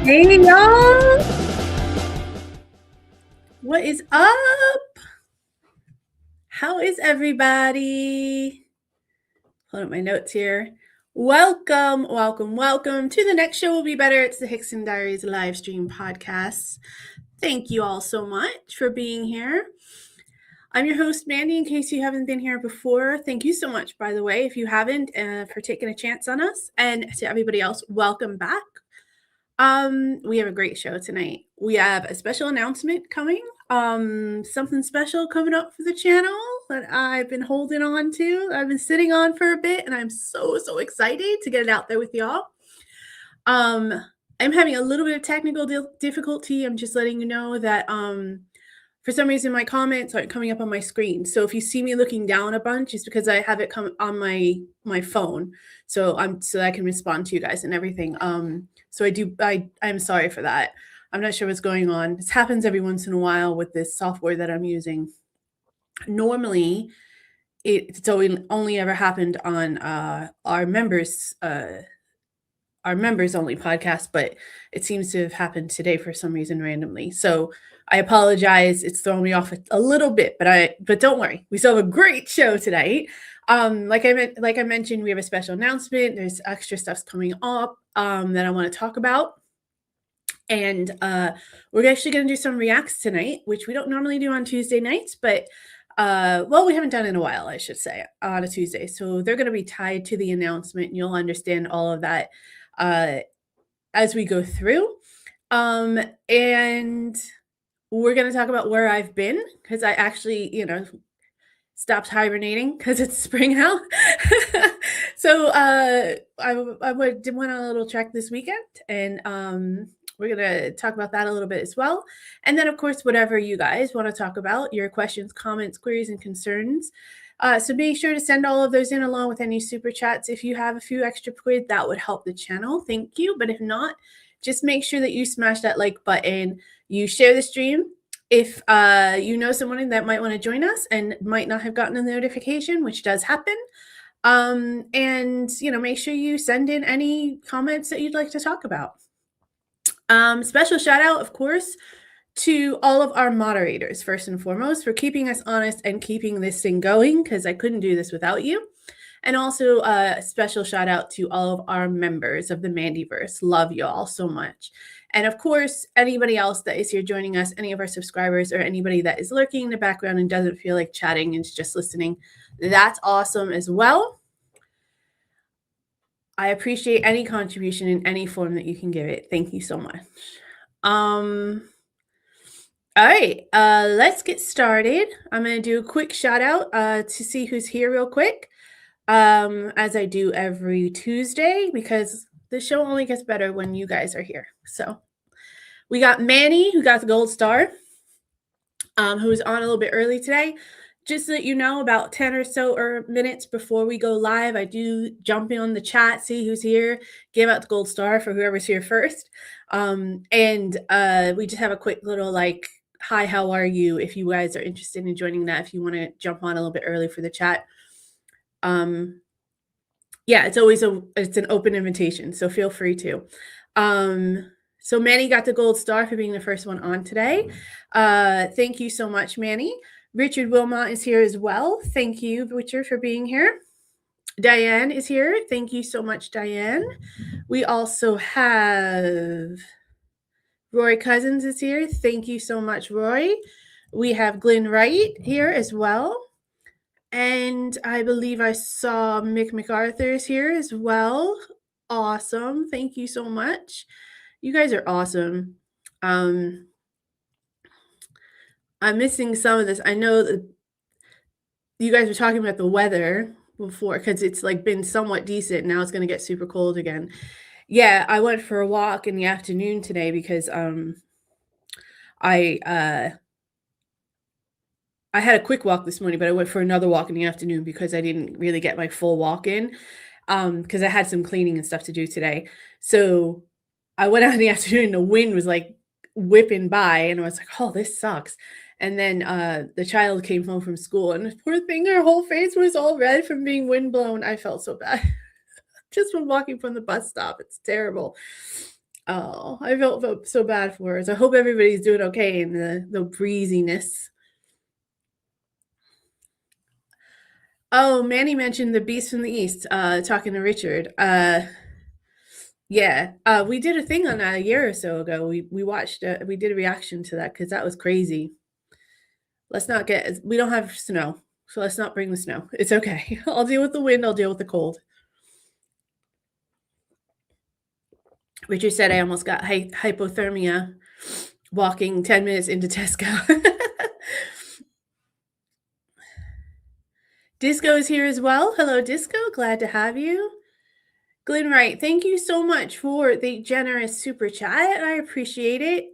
Hey y'all! What is up? How is everybody? Hold up my notes here. Welcome to the next show will be better. It's the Hickson Diaries live stream podcast. Thank you all so much for being here. I'm your host, Mandy, in case you haven't been here before. Thank you so much, by the way, if you haven't, for taking a chance on us. And to everybody else, welcome back. We have a great show tonight. We have a special announcement coming. Something special coming up for the channel that I've been holding on to. I've been sitting on for a bit, and I'm so excited to get it out there with y'all. I'm having a little bit of technical difficulty. I'm just letting you know that for some reason my comments aren't coming up on my screen. So if you see me looking down a bunch, it's because I have it come on my phone, so I can respond to you guys and everything. So I'm sorry for that. I'm not sure what's going on. This happens every once in a while with this software that I'm using. Normally, it's only ever happened on our members only podcast, but it seems to have happened today for some reason randomly. So I apologize. It's thrown me off a little bit, but don't worry. We still have a great show tonight. Like I mentioned, we have a special announcement. There's extra stuff coming up that I want to talk about. And we're actually going to do some reacts tonight, which we don't normally do on Tuesday nights, but we haven't done in a while, I should say, on a Tuesday. So they're going to be tied to the announcement, and you'll understand all of that as we go through. And we're going to talk about where I've been, because I actually, stopped hibernating because it's spring out. So I went on a little trek this weekend, and we're going to talk about that a little bit as well. And then, of course, whatever you guys want to talk about, your questions, comments, queries, and concerns. So be sure to send all of those in along with any super chats. If you have a few extra quid, that would help the channel. Thank you. But if not, just make sure that you smash that like button. You share the stream. If you know someone that might want to join us and might not have gotten a notification, which does happen, and make sure you send in any comments that you'd like to talk about. Special shout out, of course, to all of our moderators, first and foremost, for keeping us honest and keeping this thing going, because I couldn't do this without you. And also a special shout out to all of our members of the Mandyverse. Love you all so much. And of course, anybody else that is here joining us, any of our subscribers, or anybody that is lurking in the background and doesn't feel like chatting and is just listening, that's awesome as well. I appreciate any contribution in any form that you can give it. Thank you so much. All right, let's get started. I'm going to do a quick shout out to see who's here real quick, as I do every Tuesday, because the show only gets better when you guys are here. So we got Manny, who got the gold star, who was on a little bit early today. Just so that you know, about 10 or so minutes before we go live, I do jump in on the chat, see who's here, give out the gold star for whoever's here first. And we just have a quick little hi, how are you? If you guys are interested in joining that, if you want to jump on a little bit early for the chat. Yeah, it's an open invitation, so feel free to. So Manny got the gold star for being the first one on today. Thank you so much, Manny. Richard Wilmot is here as well. Thank you, Richard, for being here. Diane is here. Thank you so much, Diane. We also have Roy Cousins is here. Thank you so much, Roy. We have Glenn Wright here as well. And I believe I saw Mick MacArthur is here as well. awesome. Thank you so much. You guys are awesome. I'm missing some of this. I know that you guys were talking about the weather before because it's like been somewhat decent. Now it's going to get super cold again. Yeah, I went for a walk in the afternoon today because I I had a quick walk this morning, but I went for another walk in the afternoon because I didn't really get my full walk in because I had some cleaning and stuff to do today. So I went out in the afternoon, the wind was like whipping by, and I was like, "Oh, this sucks." And then the child came home from school, and poor thing, her whole face was all red from being windblown. I felt so bad just from walking from the bus stop. It's terrible. Oh, I felt so bad for her. So I hope everybody's doing okay in the breeziness. Oh, Manny mentioned the Beast from the East, talking to Richard. Yeah, we did a thing on that a year or so ago. We watched, we did a reaction to that because that was crazy. Let's not get, we don't have snow, so let's not bring the snow. It's okay. I'll deal with the wind. I'll deal with the cold. Richard said I almost got hypothermia walking 10 minutes into Tesco. Disco is here as well. Hello, Disco. Glad to have you. Glenn Wright, thank you so much for the generous super chat. I appreciate it.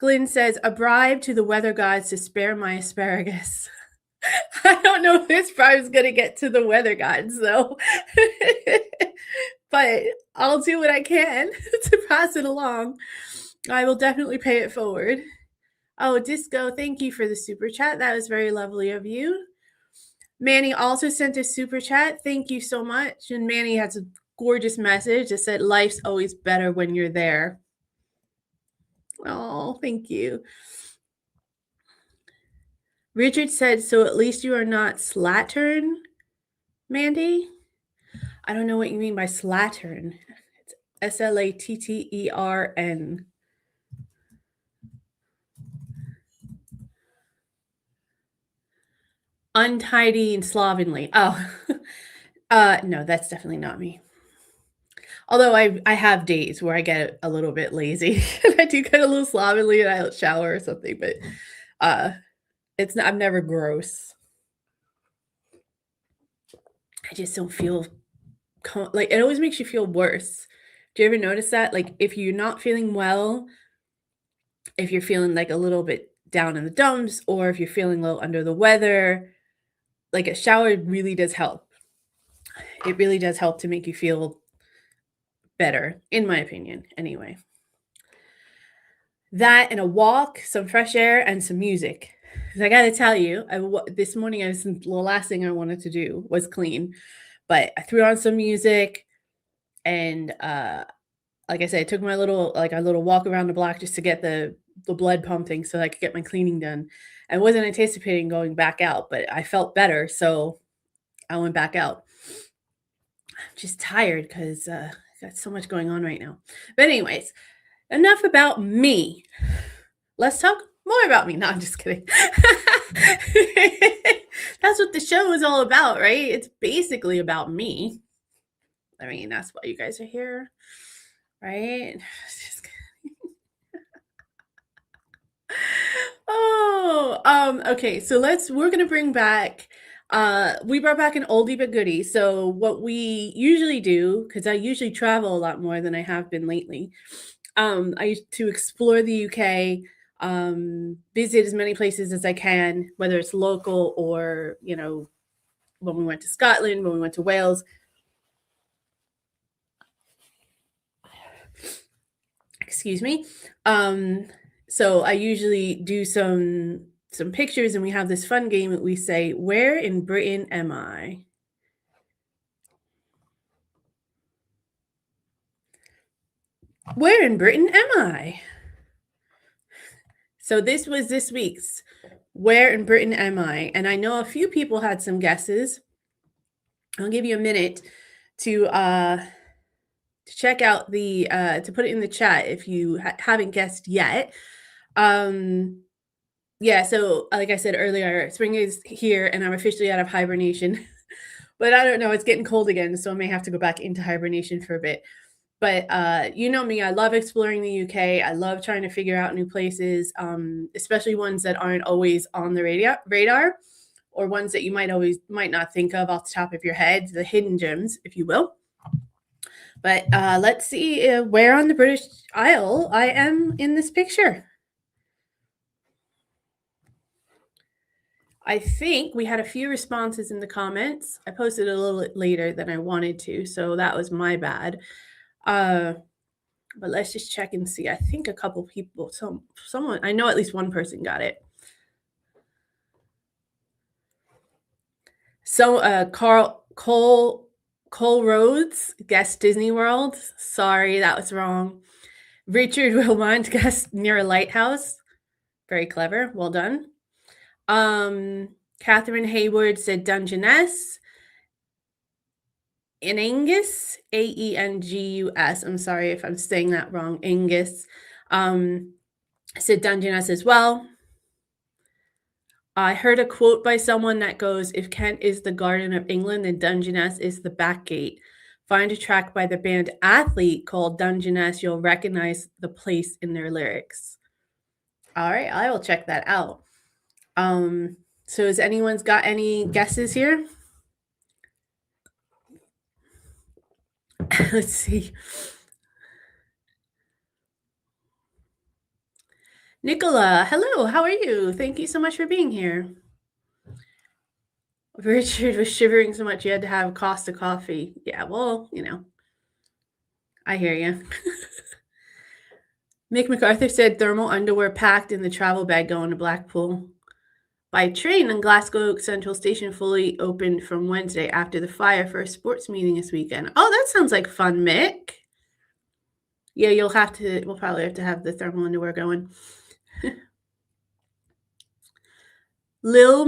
Glenn says, a bribe to the weather gods to spare my asparagus. I don't know if this bribe is going to get to the weather gods, though. But I'll do what I can to pass it along. I will definitely pay it forward. Oh, Disco, thank you for the super chat. That was very lovely of you. Manny also sent a super chat. Thank you so much. And Manny has a gorgeous message that said, life's always better when you're there. Oh, thank you. Richard said, so at least you are not slattern, Mandy? I don't know what you mean by slattern. It's Slattern. Untidy and slovenly. Oh, no, that's definitely not me. Although I have days where I get a little bit lazy and I do get a little slovenly and I shower or something, but it's not, I'm never gross. I just don't feel like it always makes you feel worse. Do you ever notice that? Like if you're not feeling well, if you're feeling like a little bit down in the dumps, or if you're feeling a little under the weather, like a shower really does help. It really does help to make you feel better, in my opinion, anyway. That and a walk, some fresh air, and some music. Because I got to tell you, this morning, the last thing I wanted to do was clean, but I threw on some music, and like I said, I took my little walk around the block just to get the blood pumping so I could get my cleaning done. I wasn't anticipating going back out, but I felt better, so I went back out. I'm just tired because I got so much going on right now. But anyways, enough about me. Let's talk more about me. No, I'm just kidding. That's what the show is all about, right? It's basically about me. I mean, that's why you guys are here, right? Oh, okay. So we're gonna bring back. We brought back an oldie but goodie. So what we usually do, because I usually travel a lot more than I have been lately. I used to explore the UK, visit as many places as I can, whether it's local or, when we went to Scotland, when we went to Wales. Excuse me. So I usually do some pictures, and we have this fun game that we say, where in Britain am I? Where in Britain am I? So this was this week's Where in Britain Am I? And I know a few people had some guesses. I'll give you a minute to check out to put it in the chat if you haven't guessed yet. Yeah, so like I said earlier, spring is here and I'm officially out of hibernation. But I don't know, it's getting cold again, so I may have to go back into hibernation for a bit. But you know me, I love exploring the UK. I love trying to figure out new places, especially ones that aren't always on the radar, or ones that you might not think of off the top of your head, the hidden gems, if you will. But let's see where on the British Isle I am in this picture. I think we had a few responses in the comments. I posted a little bit later than I wanted to, so that was my bad. But let's just check and see. I think a couple people, someone, I know at least one person got it. So Cole Rhodes guessed Disney World. Sorry, that was wrong. Richard Wilmont guessed near a lighthouse. Very clever. Well done. Catherine Hayward said Dungeness. Angus, Aengus. I'm sorry if I'm saying that wrong. Angus said Dungeness as well. I heard a quote by someone that goes, "If Kent is the Garden of England, then Dungeness is the back gate. Find a track by the band Athlete called Dungeness. You'll recognize the place in their lyrics." All right, I will check that out. So has anyone's got any guesses here? Let's see. Nicola, hello, how are you? Thank you so much for being here. Richard was shivering so much you had to have Costa coffee. Yeah, well, you know, I hear you. Mick MacArthur said thermal underwear packed in the travel bag going to Blackpool. By train, and Glasgow Central Station fully opened from Wednesday after the fire for a sports meeting this weekend. Oh, that sounds like fun, Mick. Yeah, we'll probably have to have the thermal underwear going. Lil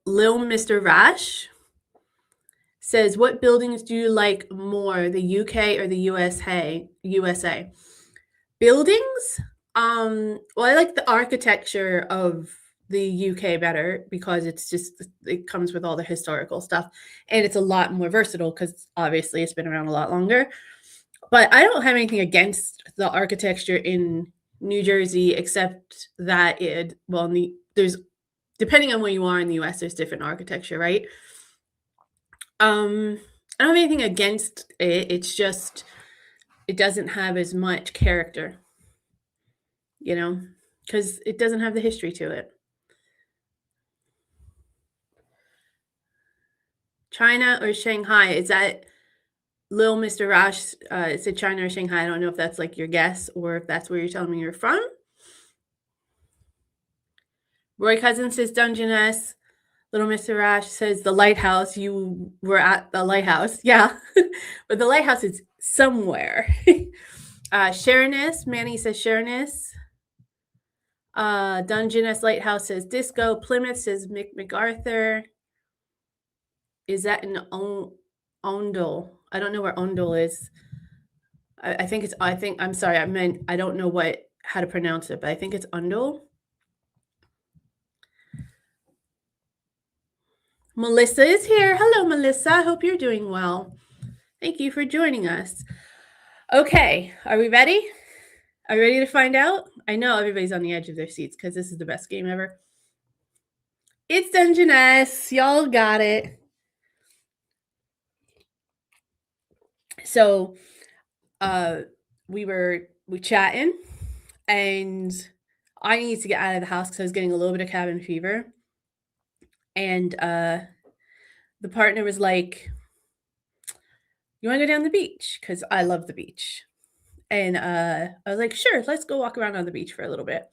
Mr. Rash says, what buildings do you like more, the UK or the USA? Buildings? Well, I like the architecture of the UK better because it comes with all the historical stuff, and it's a lot more versatile because obviously it's been around a lot longer. But I don't have anything against the architecture in New Jersey, except that there's, depending on where you are in the US, there's different architecture, right? I don't have anything against it. It's just it doesn't have as much character, you know, because it doesn't have the history to it. China or Shanghai? Is that Lil Mr. Rash? Is it China or Shanghai? I don't know if that's like your guess or if that's where you're telling me you're from. Roy Cousins says Dungeness. Little Mr. Rash says the lighthouse. You were at the lighthouse. Yeah, but the lighthouse is somewhere. Sheerness. Manny says Sheerness. Dungeness Lighthouse says Disco. Plymouth says Mick MacArthur. Is that in Ondel? I don't know where Ondel is. I'm sorry. I don't know how to pronounce it, but I think it's Ondel. Melissa is here. Hello, Melissa. I hope you're doing well. Thank you for joining us. Okay, are we ready? Are you ready to find out? I know everybody's on the edge of their seats because this is the best game ever. It's Dungeness. Y'all got it. So we chatting, and I needed to get out of the house because I was getting a little bit of cabin fever. And the partner was like, you want to go down the beach? Because I love the beach. And I was like, sure, let's go walk around on the beach for a little bit.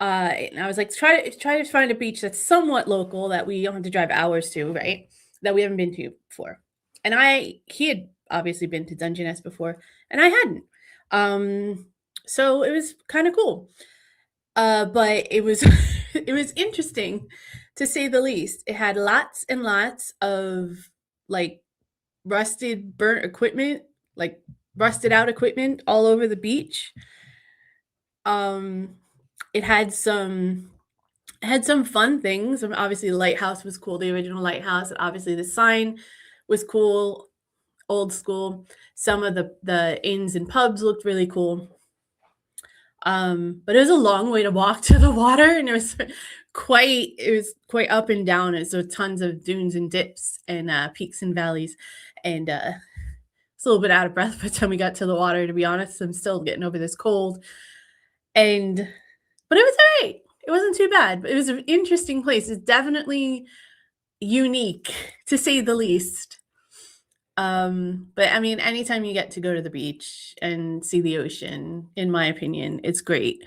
And I was like, try to find a beach that's somewhat local that we don't have to drive hours to, right? That we haven't been to before. And he had obviously been to Dungeness before, and I hadn't. So it was kind of cool. But it was it was interesting to say the least. It had lots and lots of like burnt equipment, like rusted out equipment all over the beach. It had some fun things. Obviously, the lighthouse was cool. The original lighthouse. Obviously, the sign was cool. old school. Some of the inns and pubs looked really cool. But it was a long way to walk to the water, and it was quite up and down. It's so tons of dunes and dips and peaks and valleys, and it's a little bit out of breath by the time we got to the water. To be honest, I'm still getting over this cold, and but it was all right. It wasn't too bad. But it was an interesting place. It's definitely unique, to say the least. But I mean, anytime you get to go to the beach and see the ocean, in my opinion, it's great.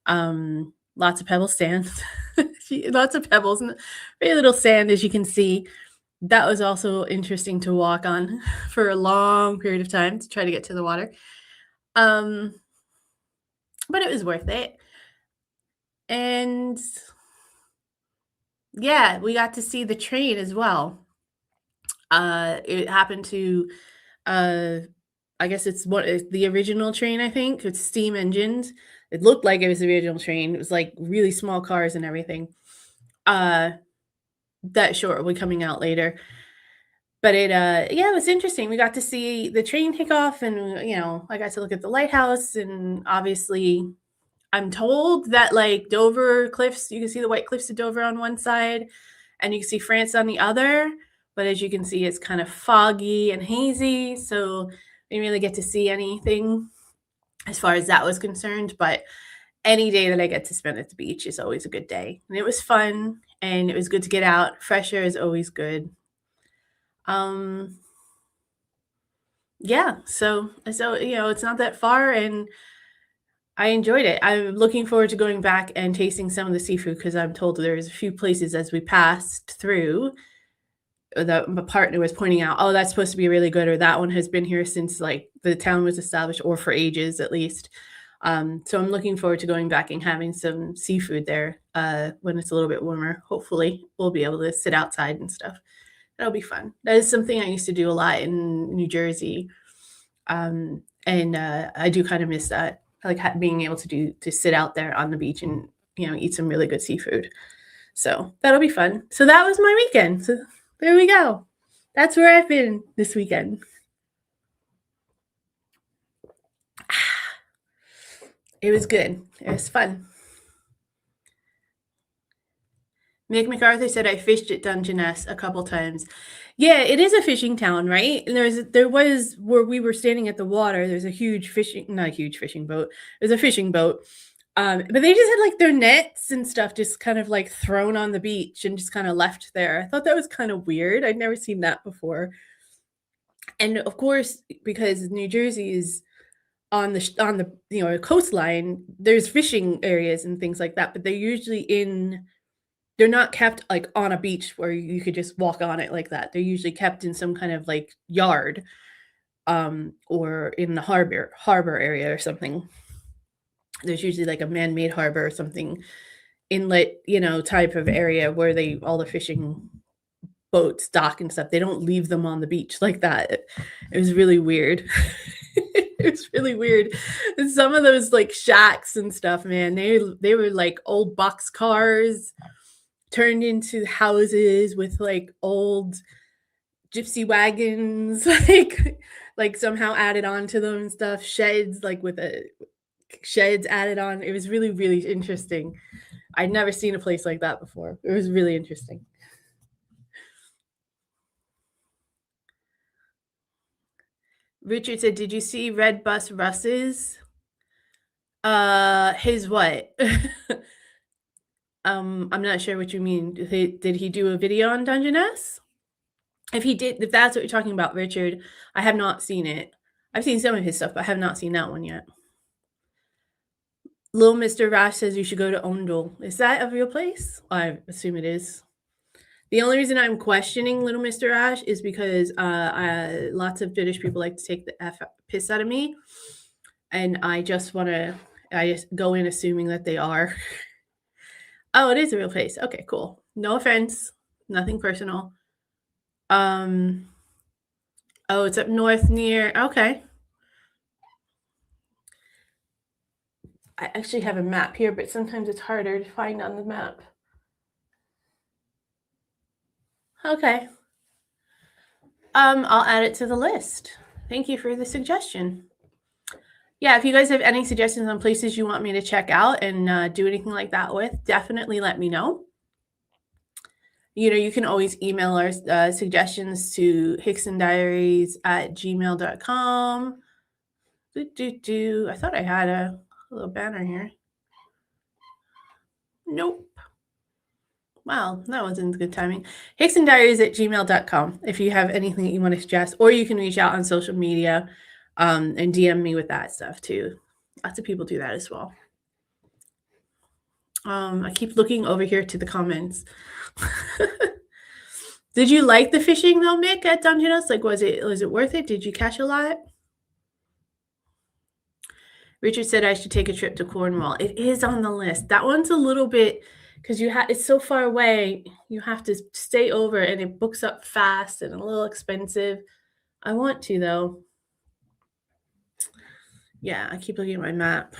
Lots of pebble stands, lots of pebbles and very little sand, as you can see. That was also interesting to walk on for a long period of time to try to get to the water. Um, but it was worth it. And yeah, we got to see the train as well. It happened to uh I guess it's the original train, I think. It's steam engines. It looked like it was the original train. It was like really small cars and everything. Uh that short will be coming out later. But yeah, it was interesting. We got to see the train take off, and I got to look at the lighthouse, and obviously I'm told that like Dover cliffs, you can see the white cliffs of Dover on one side and you can see France on the other. But as you can see, it's kind of foggy and hazy. So we didn't really get to see anything as far as that was concerned. But any day that I get to spend at the beach is always a good day. And it was fun and it was good to get out. Fresh air is always good. Um, yeah, so it's not that far and I enjoyed it. I'm looking forward to going back and tasting some of the seafood because I'm told there's a few places as we passed through that my partner was pointing out, oh, that's supposed to be really good, or that one has been here since like the town was established, or for ages at least. So I'm looking forward to going back and having some seafood there when it's a little bit warmer. Hopefully, we'll be able to sit outside and stuff. That'll be fun. That is something I used to do a lot in New Jersey, and I do kind of miss that. I like being able to sit out there on the beach and eat some really good seafood. So that'll be fun. So that was my weekend. So there we go. That's where I've been this weekend. It was good. It was fun. Mick MacArthur said I fished at Dungeness a couple times. Yeah, it is a fishing town, right? And there was where we were standing at the water. There's a huge fishing, not a huge fishing boat. There's a fishing boat. But they just had like their nets and stuff just kind of like thrown on the beach and just kind of left there. I thought that was kind of weird. I'd never seen that before. And of course, because New Jersey is on the coastline, there's fishing areas and things like that, but they're not kept like on a beach where you could just walk on it like that. They're usually kept in some kind of like yard, or in the harbor area or something. There's usually like a man-made harbor or something, inlet, type of area where all the fishing boats dock and stuff. They don't leave them on the beach like that. It was really weird. It was really weird. And some of those like shacks and stuff, man, they were like old box cars turned into houses with like old gypsy wagons, like somehow added on to them and stuff. Sheds, like with sheds added on. It was really, really interesting. I'd never seen a place like that before. It was really interesting. Richard said, "Did you see Red Bus Russ's? His what? I'm not sure what you mean. Did he do a video on Dungeness? If he did, if that's what you're talking about, Richard, I have not seen it. I've seen some of his stuff, but I have not seen that one yet." Little Mr. Rash says you should go to Ondel. Is that a real place? I assume it is. The only reason I'm questioning Little Mr. Rash is because lots of British people like to take the piss out of me, and I just go in assuming that they are. Oh, it is a real place. Okay, cool. No offense. Nothing personal. Oh, it's up north near. Okay. I actually have a map here, but sometimes it's harder to find on the map. Okay. I'll add it to the list. Thank you for the suggestion. Yeah, if you guys have any suggestions on places you want me to check out and do anything like that with, definitely let me know. You can always email our suggestions to hicksondiaries@gmail.com. I thought I had a little banner here. Nope. Wow, that wasn't good timing. hicksondiaries@gmail.com if you have anything that you want to suggest, or you can reach out on social media and DM me with that stuff too. Lots of people do that as well. I keep looking over here to the comments. Did you like the fishing though, Mick, at Dungeness? Like, was it worth it? Did you catch a lot? Richard said I should take a trip to Cornwall. It is on the list. That one's a little bit because it's so far away. You have to stay over, and it books up fast and a little expensive. I want to though. Yeah, I keep looking at my map.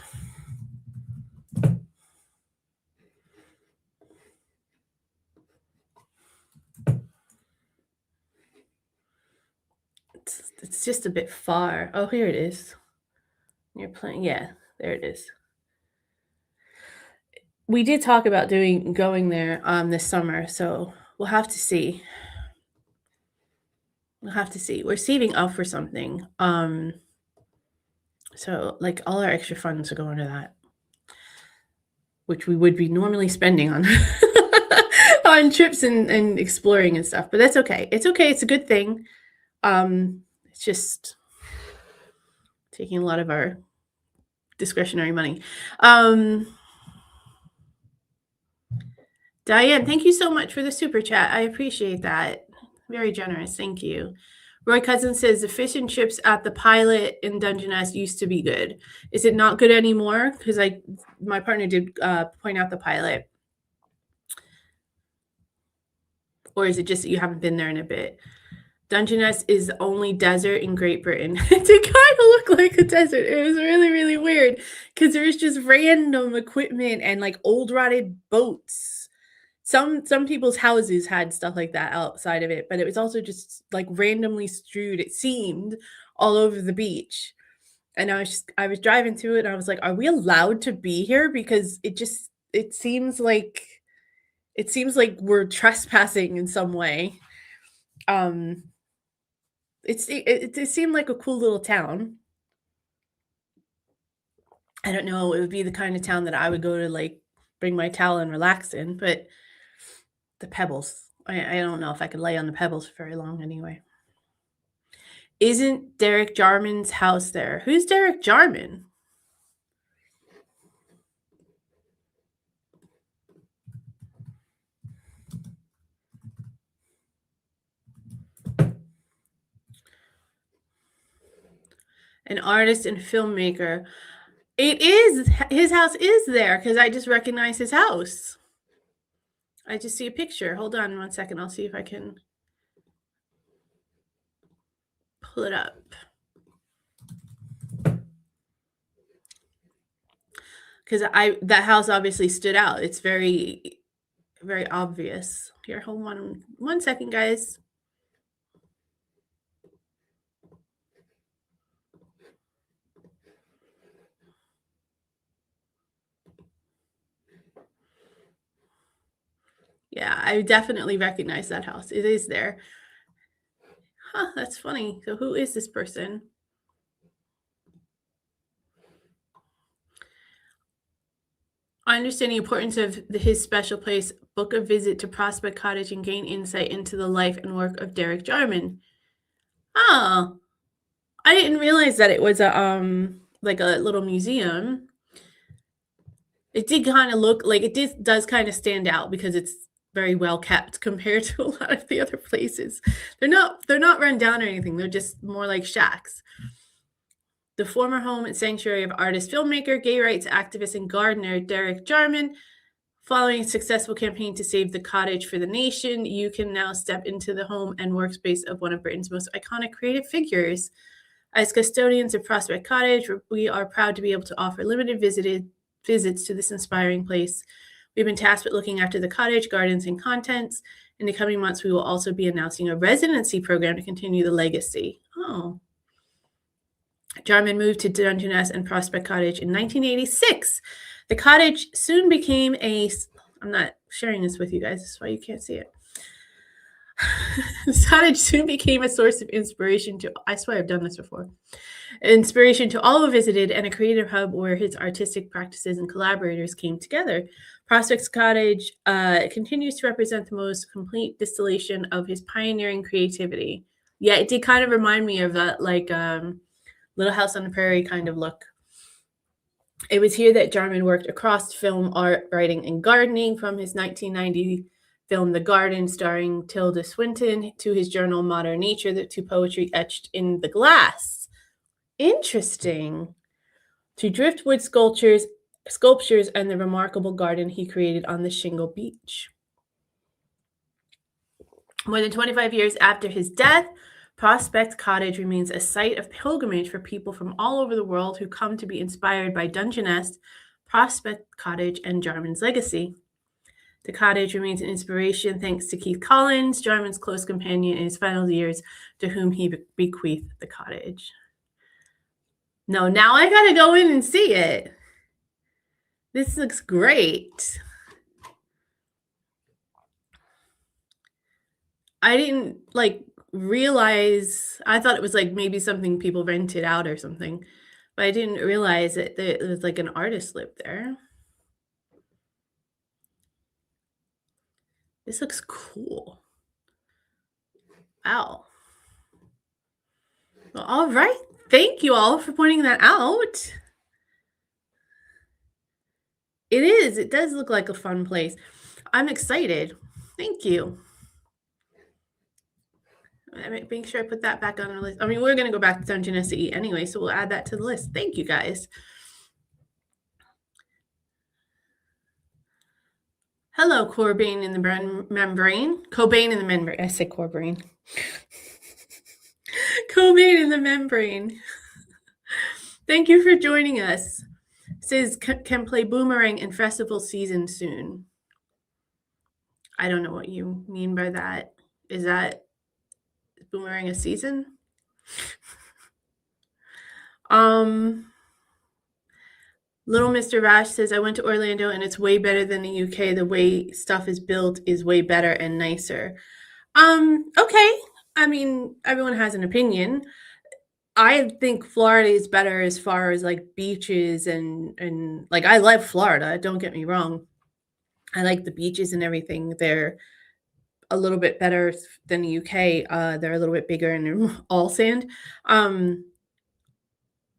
It's just a bit far. Oh, here it is. You're playing. Yeah, there it is. We did talk about going there this summer, so we'll have to see. We're saving up for something. So like all our extra funds are going to that, which we would be normally spending on on trips and exploring and stuff. But that's okay. It's okay. It's a good thing. It's just taking a lot of our discretionary money. Diane, thank you so much for the super chat. I appreciate that. Very generous. Thank you. Roy Cousin says the fish and chips at the Pilot in Dungeness used to be good. Is it not good anymore? Because my partner did point out the Pilot. Or is it just that you haven't been there in a bit? Dungeness is the only desert in Great Britain. It did kind of look like a desert. It was really, really weird because there was just random equipment and like old rotted boats. Some people's houses had stuff like that outside of it, but it was also just like randomly strewed, it seemed, all over the beach. And I was driving through it and I was like, are we allowed to be here? Because it seems like we're trespassing in some way. It seemed like a cool little town. I don't know, it would be the kind of town that I would go to like bring my towel and relax in, but the pebbles. I don't know if I could lay on the pebbles for very long anyway. Isn't Derek Jarman's house there? Who's Derek Jarman? An artist and filmmaker. It is. His house is there because I just recognize his house. I just see a picture. Hold on 1 second. I'll see if I can pull it up. Because that house obviously stood out. It's very, very obvious. Here, hold on 1 second, guys. Yeah, I definitely recognize that house. It is there. Huh, that's funny. So who is this person? I understand the importance of his special place. Book a visit to Prospect Cottage and gain insight into the life and work of Derek Jarman. Oh, I didn't realize that it was a like a little museum. It did kind of look like does kind of stand out because it's very well kept compared to a lot of the other places. They're not run down or anything. They're just more like shacks. The former home and sanctuary of artist, filmmaker, gay rights activist, and gardener Derek Jarman. Following a successful campaign to save the cottage for the nation, you can now step into the home and workspace of one of Britain's most iconic creative figures. As custodians of Prospect Cottage, we are proud to be able to offer limited visits to this inspiring place. We've been tasked with looking after the cottage, gardens, and contents, In the coming months, we will also be announcing a residency program to continue the legacy. Oh. Jarman moved to Dungeness and Prospect Cottage in 1986. The cottage soon became I'm not sharing this with you guys, that's why you can't see it. The cottage soon became a source of inspiration to, I swear I've done this before, inspiration to all who visited, and a creative hub where his artistic practices and collaborators came together. Prospect's Cottage continues to represent the most complete distillation of his pioneering creativity. Yeah, it did kind of remind me of that, like, Little House on the Prairie kind of look. It was here that Jarman worked across film, art, writing, and gardening, from his 1990 film The Garden, starring Tilda Swinton, to his journal Modern Nature, to poetry etched in the glass. Interesting. To driftwood sculptures, and the remarkable garden he created on the Shingle Beach. More than 25 years after his death, Prospect Cottage remains a site of pilgrimage for people from all over the world who come to be inspired by Dungeness, Prospect Cottage, and Jarman's legacy. The cottage remains an inspiration thanks to Keith Collins, Jarman's close companion in his final years, to whom he bequeathed the cottage. No, now I gotta go in and see it. This looks great. I didn't realize, I thought it was like maybe something people rented out or something, but I didn't realize that it was like an artist lived there. This looks cool. Wow. Well, all right. Thank you all for pointing that out. It is. It does look like a fun place. I'm excited. Thank you. Make sure I put that back on the list. I mean, we're going to go back to Dungeness to eat anyway, so we'll add that to the list. Thank you, guys. Hello, Corbane in the membrane. Cobain in the membrane. I said Corbane. Cobain in the membrane. Thank you for joining us. Says can play Boomerang in festival season soon. I don't know what you mean by that. Is that Boomerang a season? Little Mr. Rash says, I went to Orlando and it's way better than the UK. The way stuff is built is way better and nicer. Okay. I mean, everyone has an opinion. I think Florida is better as far as like beaches and like, I love Florida. Don't get me wrong. I like the beaches and everything. They're a little bit better than the UK. They're a little bit bigger and they're all sand. But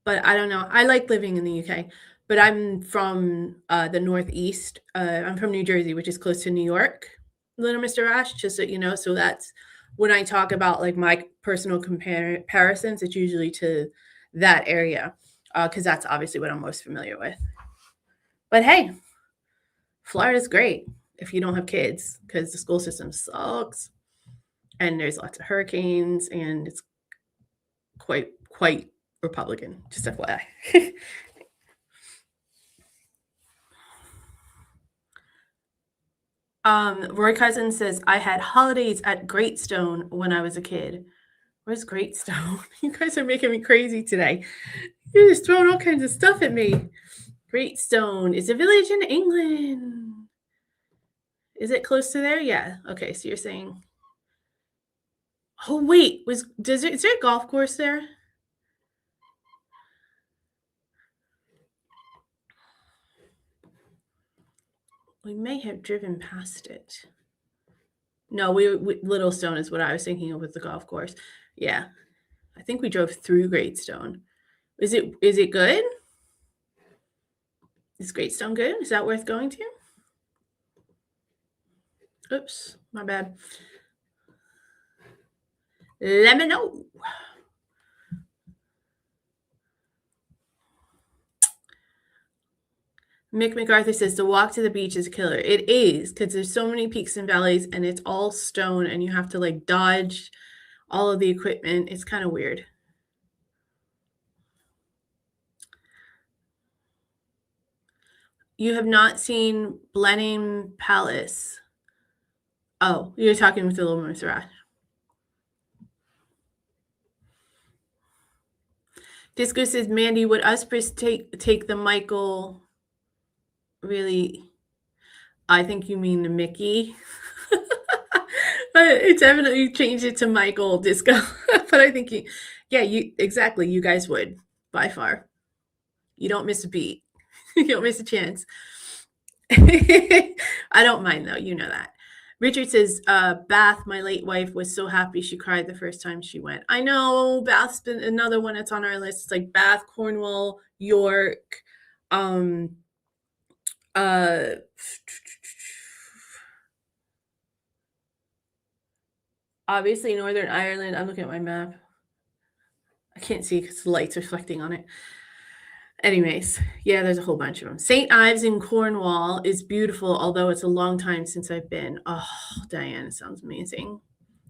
I don't know. I like living in the UK, but I'm from the Northeast. I'm from New Jersey, which is close to New York, Little Mr. Ash, just so you know. So that's when I talk about like my personal comparisons, it's usually to that area, because that's obviously what I'm most familiar with. But hey, Florida's great if you don't have kids, because the school system sucks and there's lots of hurricanes and it's quite Republican, just FYI. Roy Cousin says, I had holidays at Greatstone when I was a kid. Where's Greatstone? You guys are making me crazy today. You're just throwing all kinds of stuff at me. Greatstone is a village in England. Is it close to there? Yeah. Okay, so you're saying... Oh, wait. Is there a golf course there? We may have driven past it. No, we Littlestone is what I was thinking of with the golf course. Yeah. I think we drove through Greatstone. Is it good? Is Greatstone good? Is that worth going to? Oops, my bad. Let me know. Mick MacArthur says the walk to the beach is killer. It is, because there's so many peaks and valleys and it's all stone and you have to like dodge all of the equipment. It's kind of weird. You have not seen Blenheim Palace. Oh, you're talking with the little Miss Rash. Disco says, Mandy, would Uspers take the Michael? Really? I think you mean the Mickey. But it definitely changed it to Michael Disco. But I think you exactly. You guys would by far. You don't miss a beat. You don't miss a chance. I don't mind though. You know that. Richard says, Bath, my late wife, was so happy she cried the first time she went. I know Bath's been another one that's on our list. It's like Bath, Cornwall, York, um, uh, obviously Northern Ireland. I'm looking at my map. I can't see because the light's reflecting on it. Anyways, yeah, there's a whole bunch of them. St. Ives in Cornwall is beautiful, although it's a long time since I've been. Oh, Diane, it sounds amazing.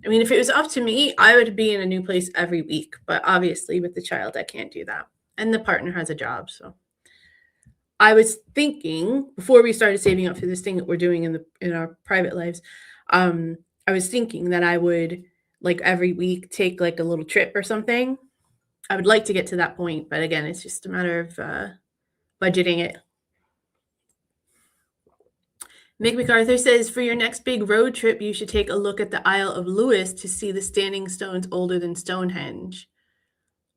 I mean, if it was up to me, I would be in a new place every week. But obviously, with the child, I can't do that. And the partner has a job. So I was thinking before we started saving up for this thing that we're doing in our private lives, I was thinking that I would like every week take like a little trip or something. I would like to get to that point, but again, it's just a matter of budgeting it. Mick MacArthur says, for your next big road trip, you should take a look at the Isle of Lewis to see the standing stones older than Stonehenge.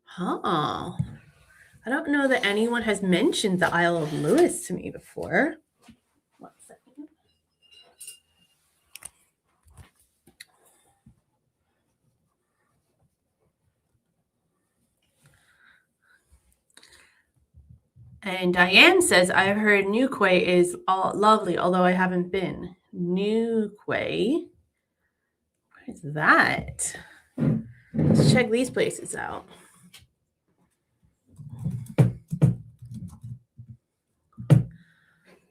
Huh. I don't know that anyone has mentioned the Isle of Lewis to me before. 1 second. And Diane says, I've heard Newquay is lovely, although I haven't been. Newquay? What is that? Let's check these places out.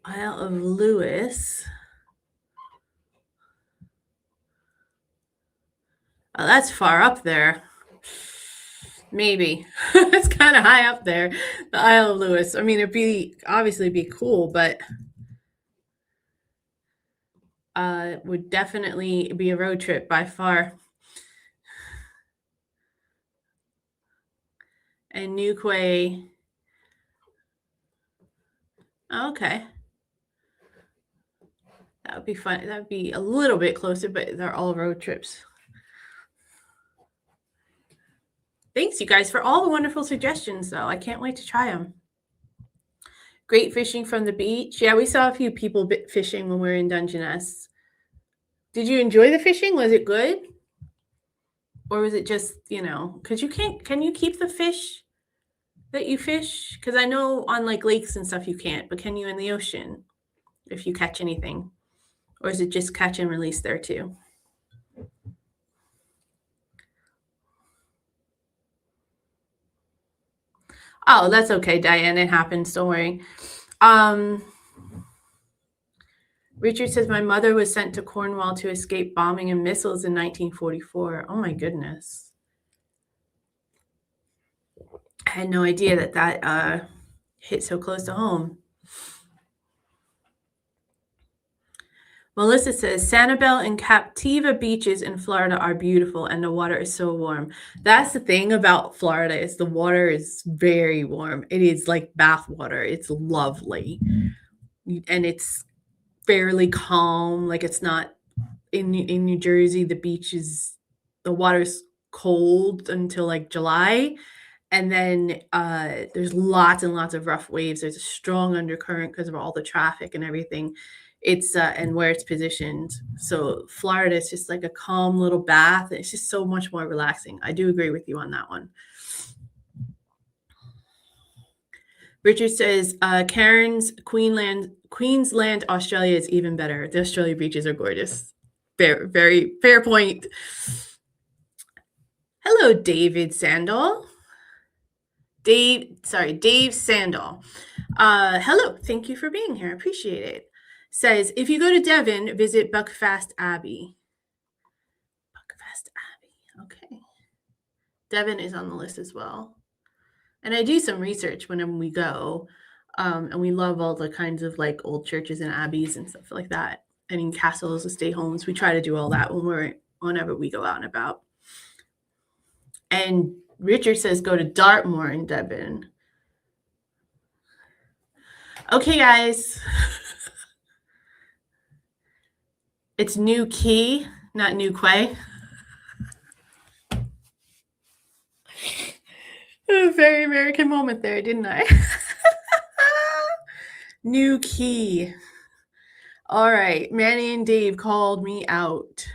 Isle of Lewis. Oh, that's far up there. Maybe. It's kind of high up there, the Isle of Lewis. I mean, it'd be obviously be cool, but would definitely be a road trip by far. And Newquay. Okay. That would be fun. That would be a little bit closer, but they're all road trips. Thanks, you guys, for all the wonderful suggestions, though. I can't wait to try them. Great fishing from the beach. Yeah, we saw a few people fishing when we were in Dungeness. Did you enjoy the fishing? Was it good? Or was it just, because can you keep the fish that you fish? Because I know on like lakes and stuff you can't, but can you in the ocean if you catch anything? Or is it just catch and release there too? Oh, that's okay, Diane. It happens. Don't worry. Richard says, my mother was sent to Cornwall to escape bombing and missiles in 1944. Oh, my goodness. I had no idea that hit so close to home. Melissa says, Sanibel and Captiva beaches in Florida are beautiful and the water is so warm. That's the thing about Florida is the water is very warm. It is like bath water. It's lovely. And it's fairly calm. Like it's not in New Jersey, the water's cold until like July. And then there's lots and lots of rough waves. There's a strong undercurrent because of all the traffic and everything. It's and where it's positioned. So Florida is just like a calm little bath. It's just so much more relaxing. I do agree with you on that one. Richard says, Karen's Queensland, Australia is even better. The Australia beaches are gorgeous. Very fair point. Hello, David Sandal. Dave Sandal. Hello, thank you for being here. I appreciate it. Says, if you go to Devon, visit Buckfast Abbey. Buckfast Abbey, okay. Devon is on the list as well. And I do some research whenever we go. And we love all the kinds of like old churches and abbeys and stuff like that. any castles or stay homes. We try to do all that whenever we go out and about. And Richard says go to Dartmoor in Devon. Okay, guys. It's New Key, not New Quay. A very American moment there, didn't I? New Key. All right. Manny and Dave called me out.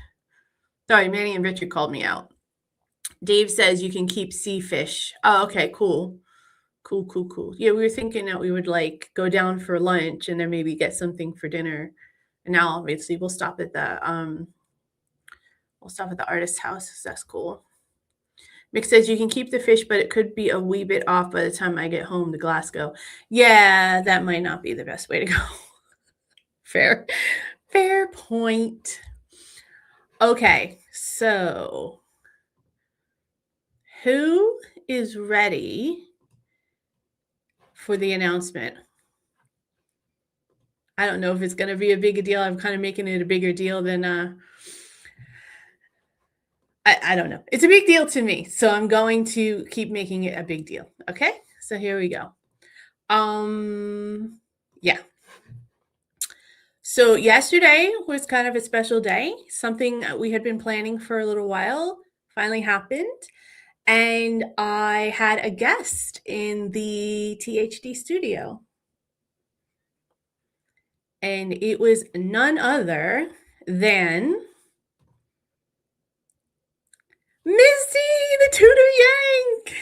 Sorry, Manny and Richard called me out. Dave says you can keep sea fish. Oh, okay, cool. Cool. Yeah, we were thinking that we would like go down for lunch and then maybe get something for dinner. And now obviously we'll stop at the artist's house. That's cool. Mick says you can keep the fish, but it could be a wee bit off by the time I get home to Glasgow. Yeah, that might not be the best way to go. Fair point. Okay, so who is ready for the announcement? I don't know if it's going to be a big deal. I'm kind of making it a bigger deal than I don't know. It's a big deal to me, so I'm going to keep making it a big deal. Okay, so here we go. Yeah. So yesterday was kind of a special day. Something we had been planning for a little while finally happened. And I had a guest in the THD studio. And it was none other than Misty the Tudor Yank.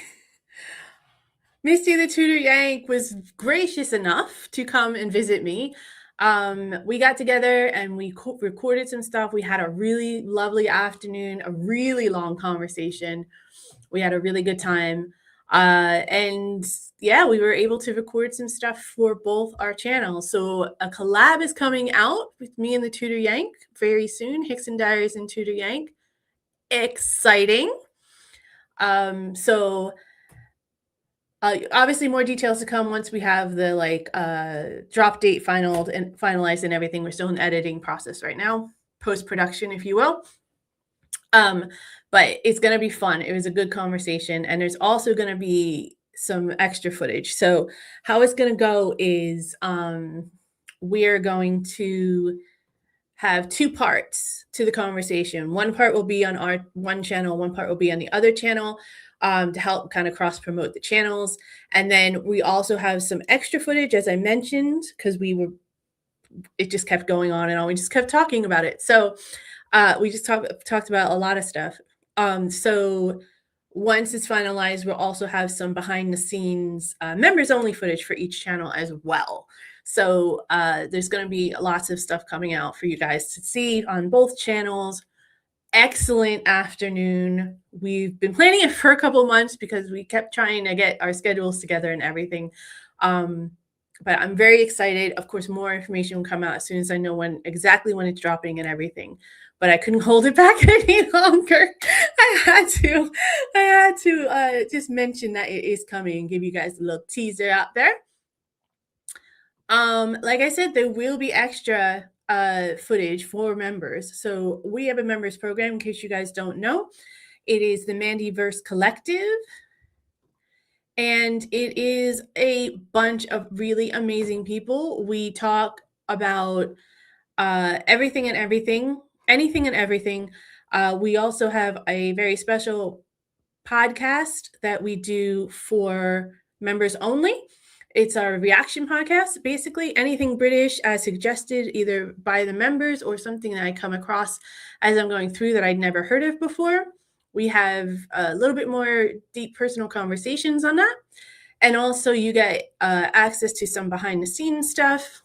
Misty the Tudor Yank was gracious enough to come and visit me. We got together and we recorded some stuff. We had a really lovely afternoon, a really long conversation. We had a really good time. And yeah, we were able to record some stuff for both our channels. So a collab is coming out with me and the Tudor Yank very soon. Hickson Diaries and Tudor Yank. Exciting. So obviously more details to come once we have the drop date finalized and everything. We're still in editing process right now, post-production, if you will. But it's going to be fun. It was a good conversation. And there's also going to be some extra footage. So how it's going to go is we're going to have two parts to the conversation. One part will be on our one channel. One part will be on the other channel to help kind of cross promote the channels. And then we also have some extra footage, as I mentioned, because it just kept going on and on. We just kept talking about it. So we just talked about a lot of stuff. So once it's finalized, we'll also have some behind the scenes members only footage for each channel as well. So there's going to be lots of stuff coming out for you guys to see on both channels. Excellent afternoon. We've been planning it for a couple months because we kept trying to get our schedules together and everything. But I'm very excited. Of course, more information will come out as soon as I know exactly when it's dropping and everything. But I couldn't hold it back any longer. I had to just mention that it is coming and give you guys a little teaser out there. Like I said, there will be extra footage for members. So we have a members program, in case you guys don't know. It is the Mandyverse Collective. And it is a bunch of really amazing people. We talk about everything and everything, anything and everything. We also have a very special podcast that we do for members only. It's our reaction podcast, basically anything British as suggested either by the members or something that I come across as I'm going through that I'd never heard of before. We have a little bit more deep personal conversations on that. And also you get access to some behind the scenes stuff.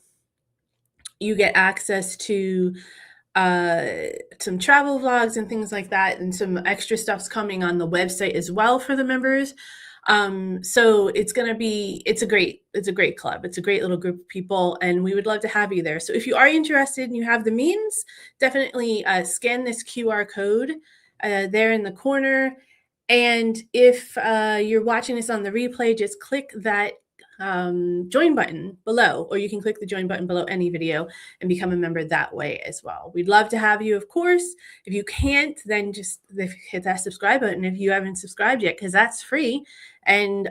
You get access to some travel vlogs and things like that, and some extra stuff's coming on the website as well for the members. So it's a great club. It's a great little group of people, and we would love to have you there. So if you are interested and you have the means, definitely scan this QR code there in the corner. And if you're watching this on the replay, just click that join button below, or you can click the join button below any video and become a member that way as well. We'd love to have you, of course. If you can't, then just hit that subscribe button if you haven't subscribed yet, because that's free, and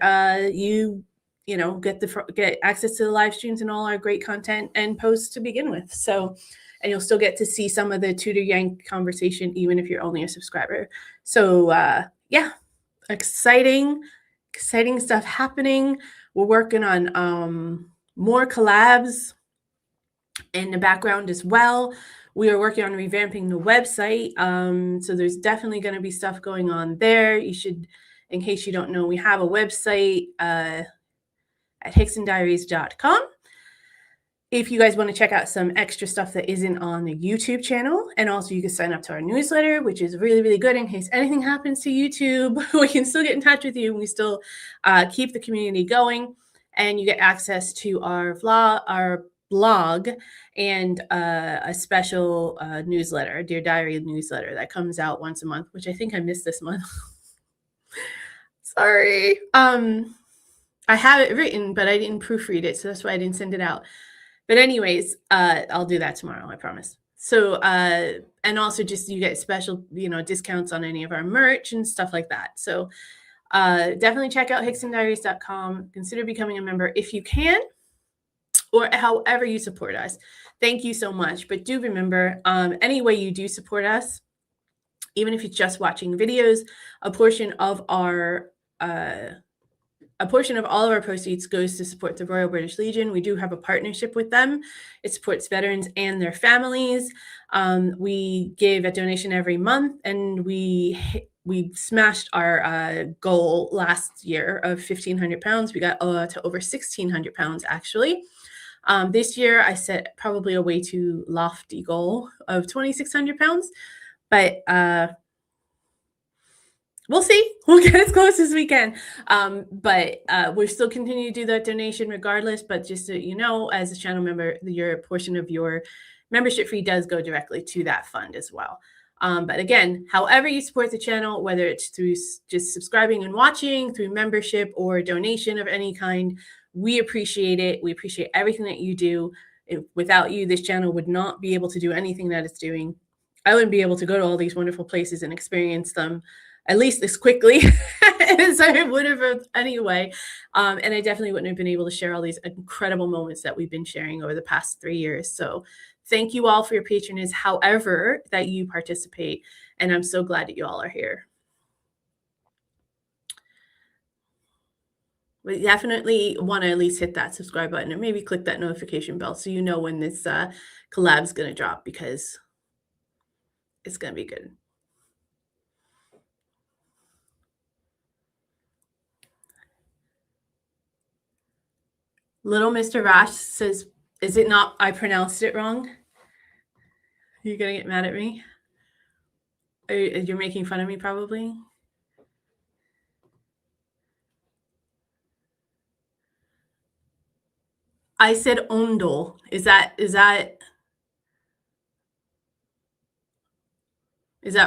you get access to the live streams and all our great content and posts to begin with. So, and you'll still get to see some of the Tutor Yank conversation, even if you're only a subscriber. So yeah, exciting stuff happening. We're working on more collabs in the background as well. We are working on revamping the website. So there's definitely going to be stuff going on there. You should, in case you don't know, we have a website at hicksondiaries.com. If you guys want to check out some extra stuff that isn't on the YouTube channel, and also you can sign up to our newsletter, which is really, really good in case anything happens to YouTube. We can still get in touch with you, and we still keep the community going, and you get access to our blog, and a special newsletter, Dear Diary newsletter that comes out once a month, which I think I missed this month. Sorry. I have it written, but I didn't proofread it, so that's why I didn't send it out. But anyways, I'll do that tomorrow, I promise. So, and also just you get special, discounts on any of our merch and stuff like that. So definitely check out hicksondiaries.com. Consider becoming a member if you can, or however you support us. Thank you so much. But do remember, any way you do support us, even if it's just watching videos, a portion of all of our proceeds goes to support the Royal British Legion. We do have a partnership with them. It supports veterans and their families. We give a donation every month, and we smashed our goal last year of £1,500. We got to over £1,600 actually. This year I set probably a way too lofty goal of £2,600, but we'll see. We'll get as close as we can. But we're still continuing to do that donation regardless. But just so you know, as a channel member, your portion of your membership fee does go directly to that fund as well. But again, however you support the channel, whether it's through just subscribing and watching, through membership or donation of any kind, we appreciate it. We appreciate everything that you do. Without you, this channel would not be able to do anything that it's doing. I wouldn't be able to go to all these wonderful places and experience them at least as quickly as I would have anyway. And I definitely wouldn't have been able to share all these incredible moments that we've been sharing over the past 3 years. So thank you all for your patronage, however that you participate. And I'm so glad that you all are here. We definitely want to at least hit that subscribe button, and maybe click that notification bell so you know when this collab is going to drop, because it's going to be good. Little Mr. Rash says, is it not, I pronounced it wrong? You're going to get mad at me? You're making fun of me probably? I said ondel. Is that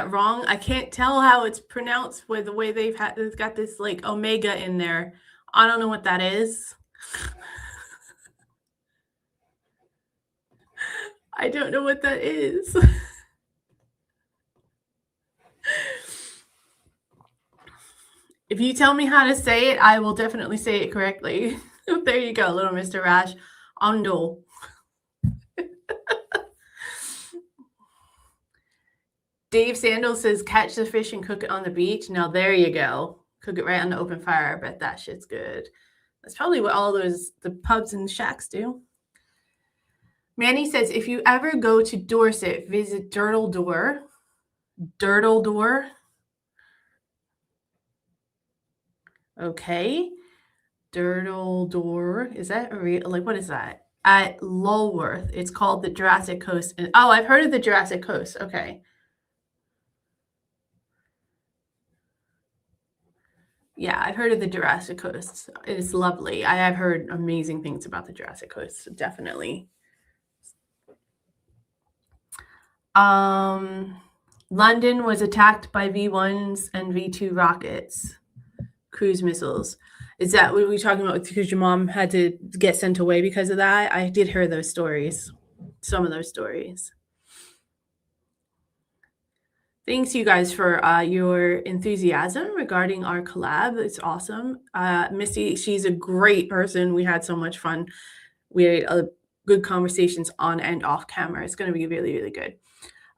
wrong? I can't tell how it's pronounced with the way it's got this like omega in there. I don't know what that is. I don't know what that is. If you tell me how to say it, I will definitely say it correctly. There you go, little Mr. Rash. Ondel. Dave Sandals says, catch the fish and cook it on the beach. Now there you go. Cook it right on the open fire. I bet that shit's good. That's probably what all the pubs and shacks do. Manny says, if you ever go to Dorset, visit Dirtle Door. Dirtle Door. Okay. Dirtle Door. Is that a real, like, what is that? At Lulworth. It's called the Jurassic Coast. And oh, I've heard of the Jurassic Coast. Okay. Yeah, I've heard of the Jurassic Coast. It's lovely. I have heard amazing things about the Jurassic Coast. So definitely. London was attacked by V1s and V2 rockets, cruise missiles. Is that what we talking about? Because your mom had to get sent away because of that? I did hear those stories. Some of those stories. Thanks, you guys, for your enthusiasm regarding our collab. It's awesome. Misty, she's a great person. We had so much fun. We had good conversations on and off camera. It's going to be really, really good.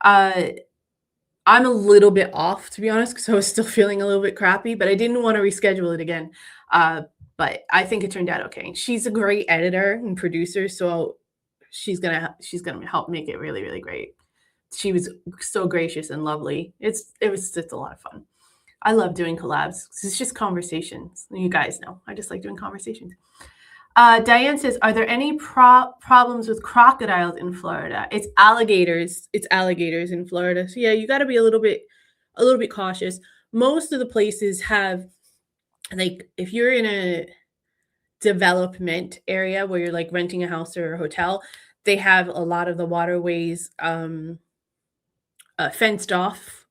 I'm a little bit off, to be honest, because I was still feeling a little bit crappy, but I didn't want to reschedule it again. But I think it turned out okay. She's a great editor and producer, so she's gonna help make it really, really great. She was so gracious and lovely. It was just a lot of fun. I love doing collabs. It's just conversations. You guys know I just like doing conversations. Diane says, are there any problems with crocodiles in Florida? It's alligators. It's alligators in Florida. So yeah, you got to be a little bit cautious. Most of the places have, like, if you're in a development area where you're like renting a house or a hotel, they have a lot of the waterways fenced off,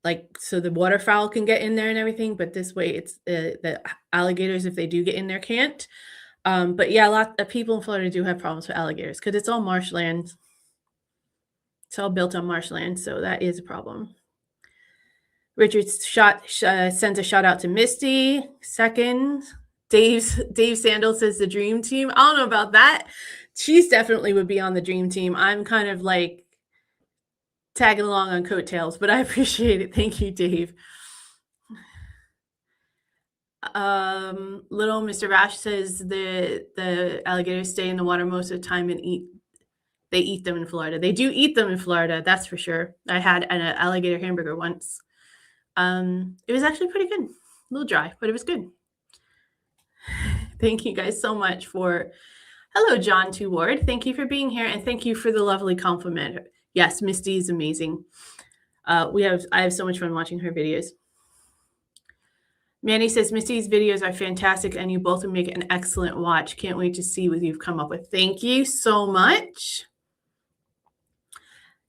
like so the waterfowl can get in there and everything. But this way, it's the alligators, if they do get in there, can't. But yeah, a lot of people in Florida do have problems with alligators because it's all marshland. It's all built on marshland, so that is a problem. Richard sends a shout out to Misty. Second, Dave Sandel says the dream team. I don't know about that. She's definitely would be on the dream team. I'm kind of like tagging along on coattails, but I appreciate it. Thank you, Dave. Little Mr. Bash says the alligators stay in the water most of the time and they eat them in Florida. They do eat them in Florida, that's for sure. I had an alligator hamburger once. It was actually pretty good. A little dry, but it was good. Thank you guys so much for... Hello, John Ward. Thank you for being here, and thank you for the lovely compliment. Yes, Misty is amazing. I have so much fun watching her videos. Manny says, Misty's videos are fantastic, and you both will make an excellent watch. Can't wait to see what you've come up with. Thank you so much.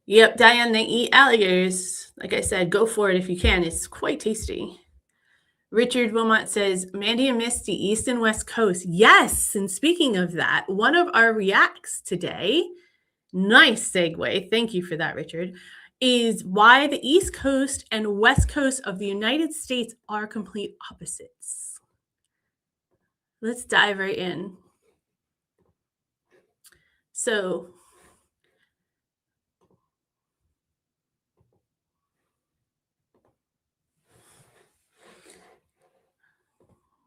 Yep, Diane, they eat alligators. Like I said, go for it if you can. It's quite tasty. Richard Wilmot says, Mandy and Misty, East and West Coast. Yes, and speaking of that, one of our reacts today, nice segue, thank you for that, Richard, is why the East Coast and West Coast of the United States are complete opposites. Let's dive right in. So,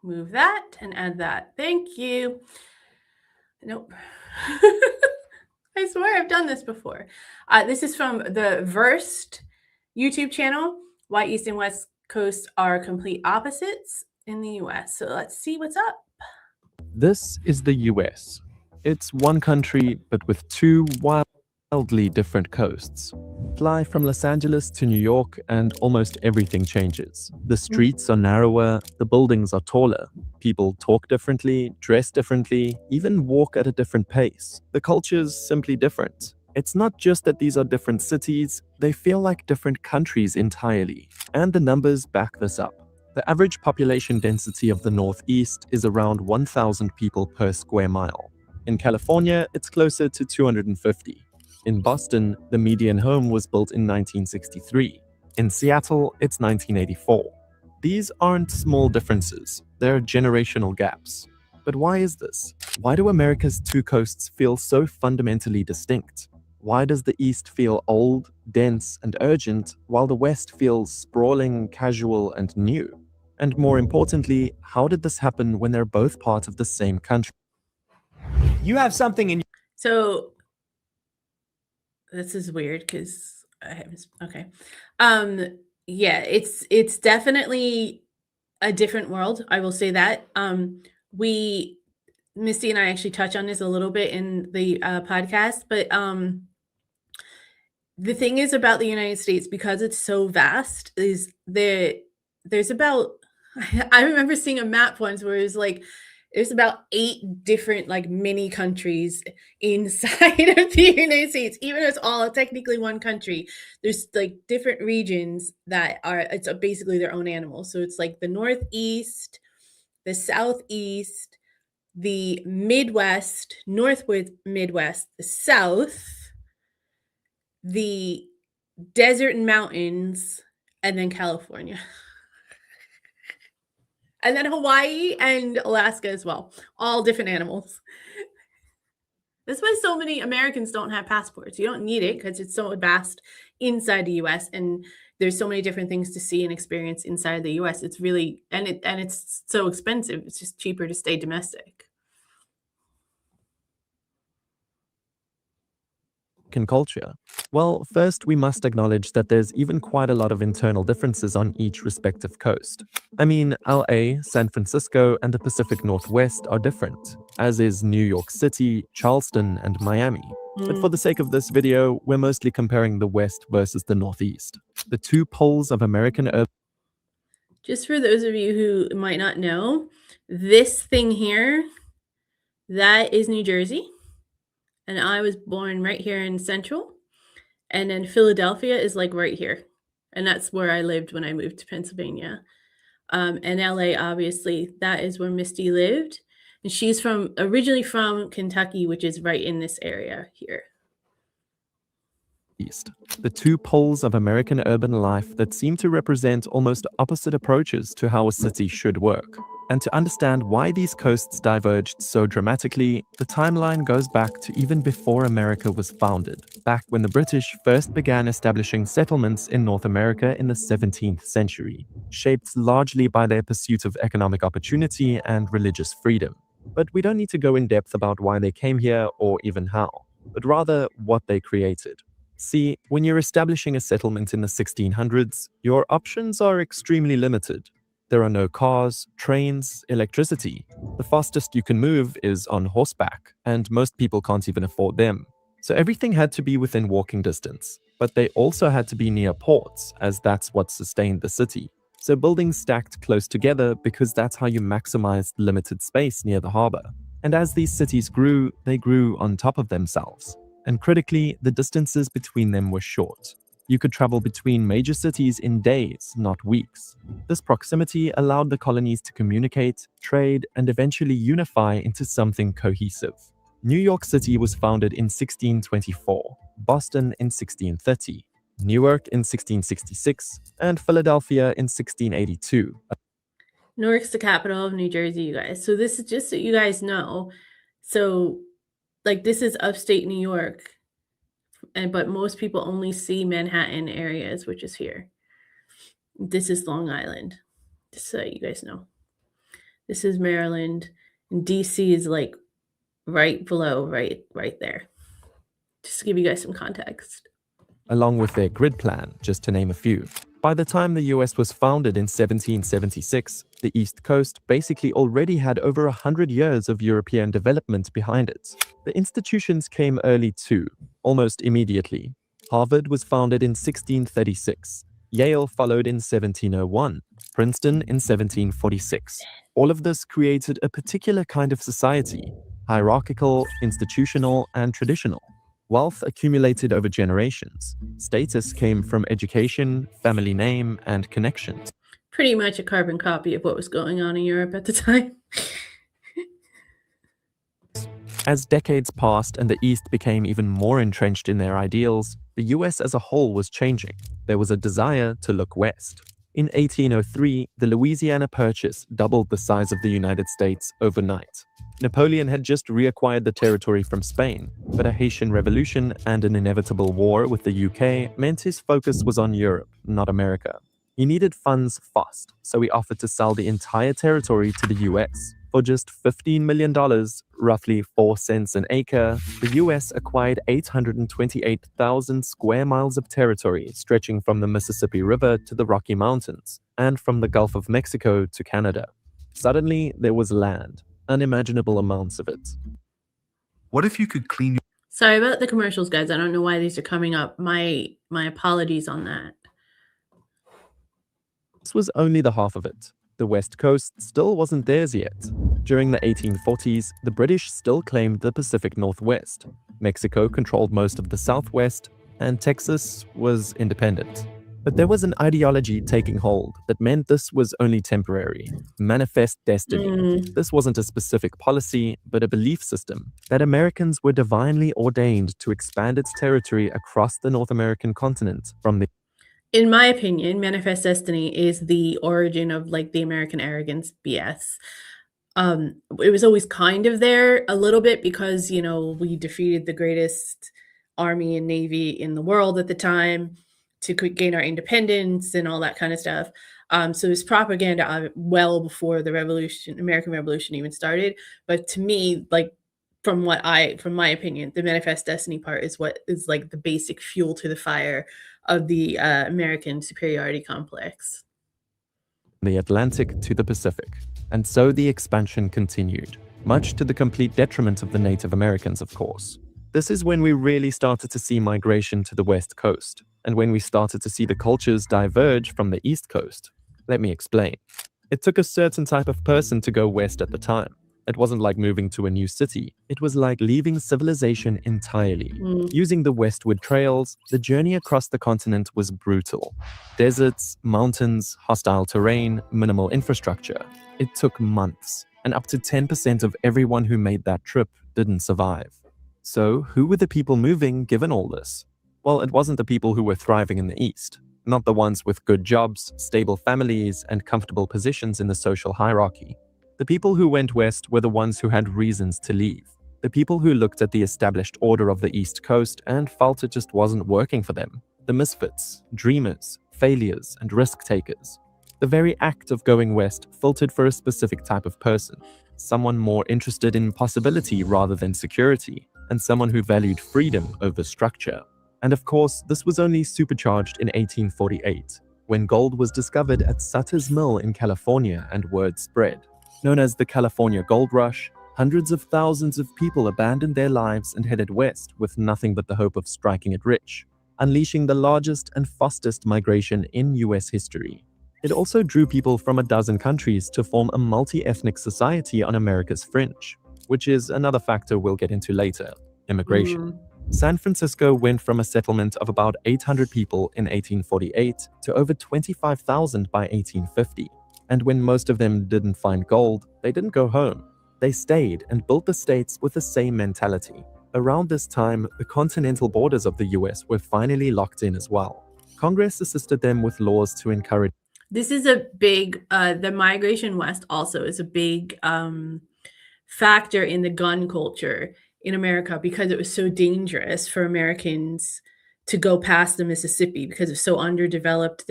move that and add that. Thank you. Nope. I swear I've done this before. This is from the Versed YouTube channel, why East and West Coast are complete opposites in the US. So let's see what's up. This is the US. It's one country, but with two wildly different coasts. Fly from Los Angeles to New York and almost everything changes. The streets are narrower, the buildings are taller. People talk differently, dress differently, even walk at a different pace. The culture's simply different. It's not just that these are different cities, they feel like different countries entirely. And the numbers back this up. The average population density of the Northeast is around 1,000 people per square mile. In California, it's closer to 250. In Boston, the median home was built in 1963. In Seattle, it's 1984. These aren't small differences, they're generational gaps. But why is this? Why do America's two coasts feel so fundamentally distinct? Why does the East feel old, dense, and urgent, while the West feels sprawling, casual, and new? And more importantly, how did this happen when they're both part of the same country? You have something in... So, this is weird because I have... Okay. Yeah, it's definitely a different world. I will say that. Misty and I actually touch on this a little bit in the podcast, but the thing is about the United States, because it's so vast, is there's about... I remember seeing a map once where it was like there's about 8 different like mini countries inside of the United States. Even though it's all technically one country, there's like different regions that are, it's basically their own animal. So it's like the Northeast, the Southeast, the Midwest, Northwest Midwest, the South, the desert and mountains, and then California. And then Hawaii and Alaska as well. All different animals. That's why so many Americans don't have passports. You don't need it because it's so vast inside the US, and there's so many different things to see and experience inside the US. It's really, and it's so expensive. It's just cheaper to stay domestic. Culture? Well, first we must acknowledge that there's even quite a lot of internal differences on each respective coast. I mean, LA, San Francisco, and the Pacific Northwest are different, as is New York City, Charleston, and Miami. But for the sake of this video, we're mostly comparing the West versus the Northeast, the two poles of American urban. Just for those of you who might not know, this thing here, that is New Jersey. And I was born right here in Central. And then Philadelphia is like right here. And that's where I lived when I moved to Pennsylvania. And LA, obviously, that is where Misty lived. And she's originally from Kentucky, which is right in this area here. The two poles of American urban life that seem to represent almost opposite approaches to how a city should work. And to understand why these coasts diverged so dramatically, the timeline goes back to even before America was founded, back when the British first began establishing settlements in North America in the 17th century, shaped largely by their pursuit of economic opportunity and religious freedom. But we don't need to go in depth about why they came here or even how, but rather what they created. See, when you're establishing a settlement in the 1600s, your options are extremely limited. There are no cars, trains, electricity. The fastest you can move is on horseback, and most people can't even afford them. So everything had to be within walking distance, but they also had to be near ports, as that's what sustained the city. So buildings stacked close together because that's how you maximized limited space near the harbor. And as these cities grew, they grew on top of themselves. And critically, the distances between them were short. You could travel between major cities in days, not weeks. This proximity allowed the colonies to communicate, trade, and eventually unify into something cohesive. New York City was founded in 1624, Boston in 1630, Newark in 1666, and Philadelphia in 1682. Newark's the capital of New Jersey, you guys. So this is just so you guys know. So, like, this is upstate New York. But most people only see Manhattan areas, which is here. This is Long Island, just so you guys know. This is Maryland, and DC is like right below, right there. Just to give you guys some context. Along with their grid plan, just to name a few. By the time the US was founded in 1776, the East Coast basically already had over 100 years of European development behind it. The institutions came early too, almost immediately. Harvard was founded in 1636. Yale followed in 1701. Princeton in 1746. All of this created a particular kind of society, hierarchical, institutional, and traditional. Wealth accumulated over generations. Status came from education, family name, and connections. Pretty much a carbon copy of what was going on in Europe at the time. As decades passed and the East became even more entrenched in their ideals, the US as a whole was changing. There was a desire to look west. In 1803, the Louisiana Purchase doubled the size of the United States overnight. Napoleon had just reacquired the territory from Spain, but a Haitian revolution and an inevitable war with the UK meant his focus was on Europe, not America. He needed funds fast, so he offered to sell the entire territory to the US. For just $15 million, roughly 4 cents an acre, the US acquired 828,000 square miles of territory stretching from the Mississippi River to the Rocky Mountains, and from the Gulf of Mexico to Canada. Suddenly, there was land, unimaginable amounts of it. What if you could clean your... Sorry about the commercials, guys. I don't know why these are coming up. My apologies on that. This was only the half of it. The West Coast still wasn't theirs yet. During the 1840s, the British still claimed the Pacific Northwest. Mexico controlled most of the Southwest, and Texas was independent. But there was an ideology taking hold that meant this was only temporary. Manifest destiny. This wasn't a specific policy, but a belief system that Americans were divinely ordained to expand its territory across the North American continent from the In my opinion, manifest destiny is the origin of like the American arrogance BS. It was always kind of there a little bit because, you know, we defeated the greatest army and navy in the world at the time to gain our independence and all that kind of stuff. So it was propaganda well before the revolution, American Revolution even started. But to me, like from my opinion, the manifest destiny part is what is like the basic fuel to the fire of the American superiority complex. Atlantic to the Pacific. And so the expansion continued, much to the complete detriment of the Native Americans, of course. This is when we really started to see migration to the West Coast, and when we started to see the cultures diverge from the East Coast. Let me explain. It took a certain type of person to go west at the time. It wasn't like moving to a new city. It was like leaving civilization entirely. Using the westward trails, the journey across the continent was brutal. Deserts, mountains, hostile terrain, minimal infrastructure. It took months, and up to 10% of everyone who made that trip didn't survive. So, who were the people moving given all this? Well, it wasn't the people who were thriving in the East. Not the ones with good jobs, stable families, and comfortable positions in the social hierarchy. The people who went west were the ones who had reasons to leave. The people who looked at the established order of the East Coast and felt it just wasn't working for them. The misfits, dreamers, failures, and risk-takers. The very act of going west filtered for a specific type of person. Someone more interested in possibility rather than security, and someone who valued freedom over structure. And of course, this was only supercharged in 1848, when gold was discovered at Sutter's Mill in California and word spread. Known as the California Gold Rush, hundreds of thousands of people abandoned their lives and headed west with nothing but the hope of striking it rich, unleashing the largest and fastest migration in US history. It also drew people from a dozen countries to form a multi-ethnic society on America's fringe, which is another factor we'll get into later: immigration. San Francisco went from a settlement of about 800 people in 1848 to over 25,000 by 1850. And when most of them didn't find gold, they didn't go home. They stayed and built the states with the same mentality. Around this time, the continental borders of the US were finally locked in as well. Congress assisted them with laws to encourage. This is a big, the migration west also is a big factor in the gun culture in America because it was so dangerous for Americans to go past the Mississippi because it's so underdeveloped.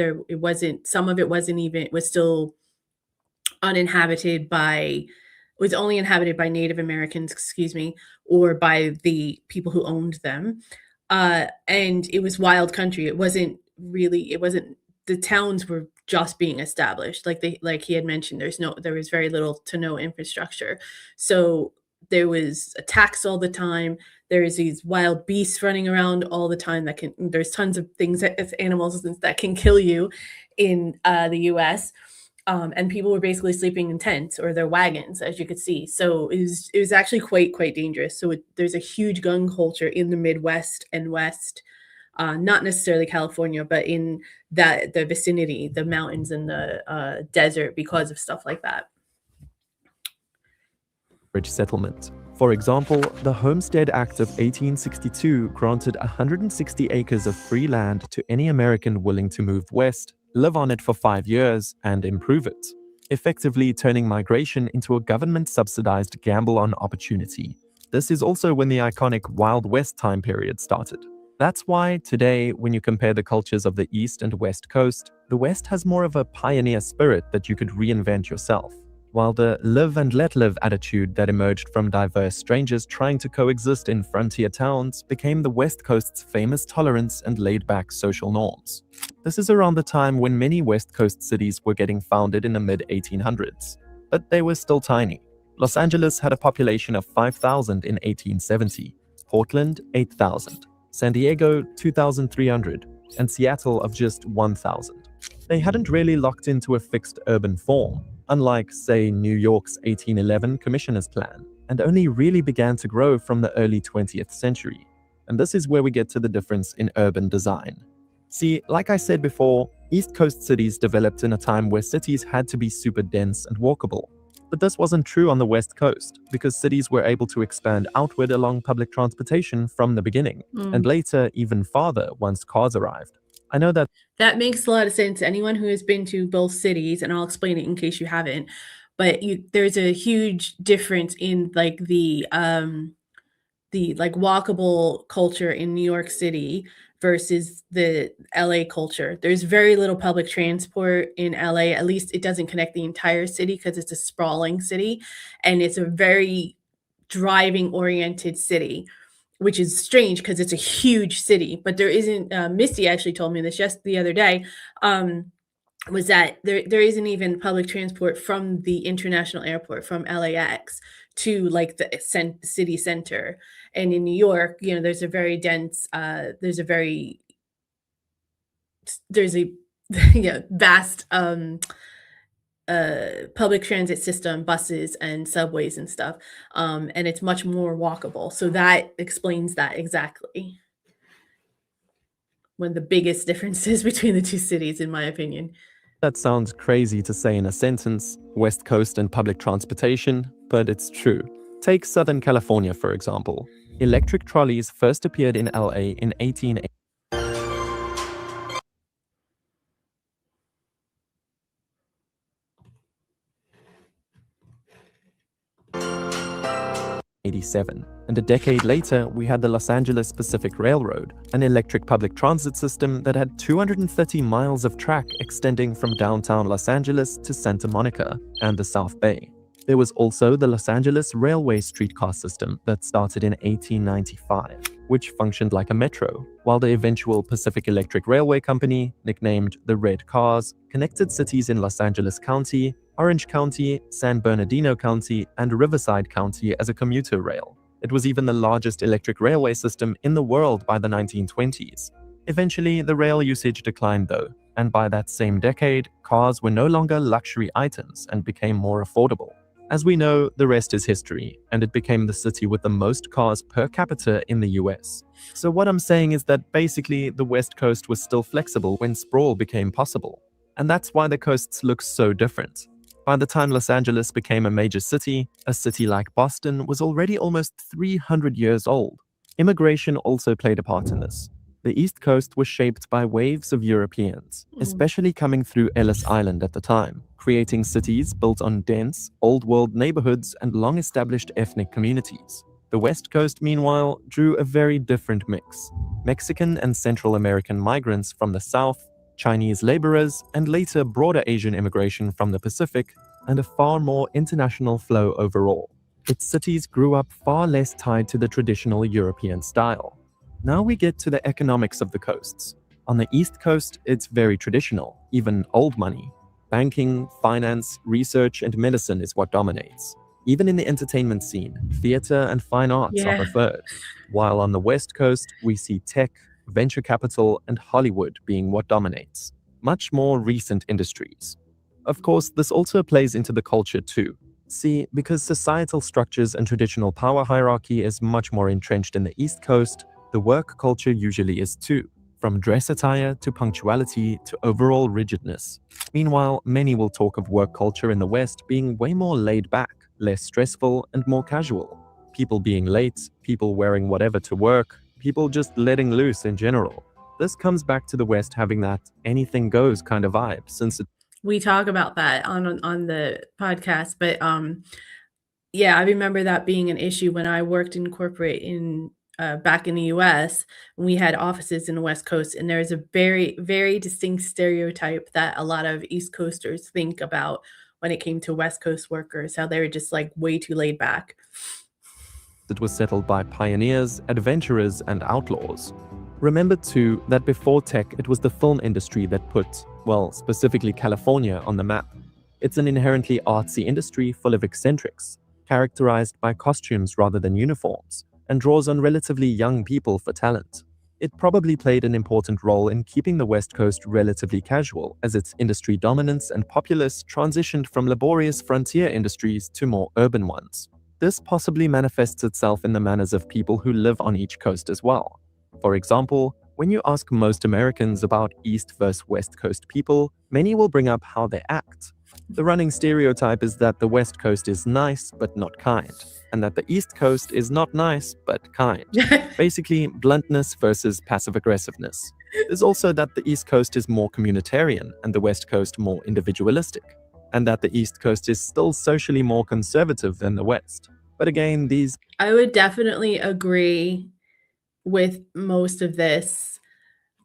Some of it was still uninhabited was only inhabited by Native Americans, or by the people who owned them. And it was wild country. The towns were just being established. Like he had mentioned, there was very little to no infrastructure. So there was attacks all the time. There's these wild beasts running around all the time there's tons of animals that can kill you in the US. And people were basically sleeping in tents or their wagons, as you could see. So it was actually quite dangerous. So there's a huge gun culture in the Midwest and West, not necessarily California, but in the vicinity, the mountains and the desert, because of stuff like that. Settlement. For example, the Homestead Act of 1862 granted 160 acres of free land to any American willing to move west, live on it for 5 years, and improve it, effectively turning migration into a government-subsidized gamble on opportunity. This is also when the iconic Wild West time period started. That's why today, when you compare the cultures of the East and West Coast, the West has more of a pioneer spirit that you could reinvent yourself, while the live and let live attitude that emerged from diverse strangers trying to coexist in frontier towns became the West Coast's famous tolerance and laid-back social norms. This is around the time when many West Coast cities were getting founded in the mid-1800s, but they were still tiny. Los Angeles had a population of 5,000 in 1870, Portland 8,000, San Diego 2,300, and Seattle of just 1,000. They hadn't really locked into a fixed urban form, unlike, say, New York's 1811 Commissioner's Plan, and only really began to grow from the early 20th century. And this is where we get to the difference in urban design. See, like I said before, East Coast cities developed in a time where cities had to be super dense and walkable. But this wasn't true on the West Coast, because cities were able to expand outward along public transportation from the beginning, and later even farther once cars arrived. I know that That makes a lot of sense. Anyone who has been to both cities, and I'll explain it in case you haven't, but there's a huge difference in like the like walkable culture in New York City versus the LA culture. There's very little public transport in LA. At least it doesn't connect the entire city because it's a sprawling city and it's a very driving oriented city, which is strange because it's a huge city. But there isn't. Misty actually told me this just the other day. Was that there isn't even public transport from the international airport from LAX to like the city center. And in New York, there's a very dense, there's a vast public transit system, buses and subways and stuff. And it's much more walkable. So that explains that exactly. One of the biggest differences between the two cities, in my opinion. That sounds crazy to say in a sentence, West Coast and public transportation, but it's true. Take Southern California, for example. Electric trolleys first appeared in LA in 1880. 1987, and a decade later we had the Los Angeles Pacific Railroad, an electric public transit system that had 230 miles of track extending from downtown Los Angeles to Santa Monica and the South Bay. There was also the Los Angeles Railway streetcar system that started in 1895, which functioned like a metro, while the eventual Pacific Electric Railway Company, nicknamed the Red Cars, connected cities in Los Angeles County, Orange County, San Bernardino County, and Riverside County as a commuter rail. It was even the largest electric railway system in the world by the 1920s. Eventually, the rail usage declined though, and by that same decade, cars were no longer luxury items and became more affordable. As we know, the rest is history, and it became the city with the most cars per capita in the US. So what I'm saying is that basically the West Coast was still flexible when sprawl became possible. And that's why the coasts look so different. By the time Los Angeles became a major city, a city like Boston was already almost 300 years old. Immigration also played a part in this. The East Coast was shaped by waves of Europeans, especially coming through Ellis Island at the time, creating cities built on dense, old-world neighborhoods and long-established ethnic communities. The West Coast, meanwhile, drew a very different mix. Mexican and Central American migrants from the South, Chinese laborers, and later broader Asian immigration from the Pacific, and a far more international flow overall. Its cities grew up far less tied to the traditional European style. Now we get to the economics of the coasts. On the East Coast, it's very traditional, even old money. Banking, finance, research, and medicine is what dominates. Even in the entertainment scene, theater and fine arts are preferred. While on the West Coast, we see tech, venture capital, and Hollywood being what dominates. Much more recent industries. Of course, this also plays into the culture too. See, because societal structures and traditional power hierarchy is much more entrenched in the East Coast, the work culture usually is too, from dress attire to punctuality to overall rigidness. Meanwhile, many will talk of work culture in the West being way more laid back, less stressful, and more casual. People being late, people wearing whatever to work, people just letting loose in general. This comes back to the West having that anything goes kind of vibe, since we talk about that on the podcast, but yeah, I remember that being an issue when I worked in corporate back in the US. We had offices in the West Coast, and there's a very, very distinct stereotype that a lot of East Coasters think about when it came to West Coast workers, how they were just like way too laid back. It was settled by pioneers, adventurers, and outlaws. Remember too that before tech, it was the film industry that put, well, specifically California on the map. It's an inherently artsy industry full of eccentrics, characterized by costumes rather than uniforms, and draws on relatively young people for talent. It probably played an important role in keeping the West Coast relatively casual, as its industry dominance and populace transitioned from laborious frontier industries to more urban ones. This possibly manifests itself in the manners of people who live on each coast as well. For example, When you ask most Americans about East versus West Coast people, many will bring up how they act. The running stereotype is that the West Coast is nice but not kind, and that the East Coast is not nice but kind. Basically, bluntness versus passive aggressiveness. There's also that the East Coast is more communitarian and the West Coast more individualistic, and that the East Coast is still socially more conservative than the West. But again, these I would definitely agree with most of this.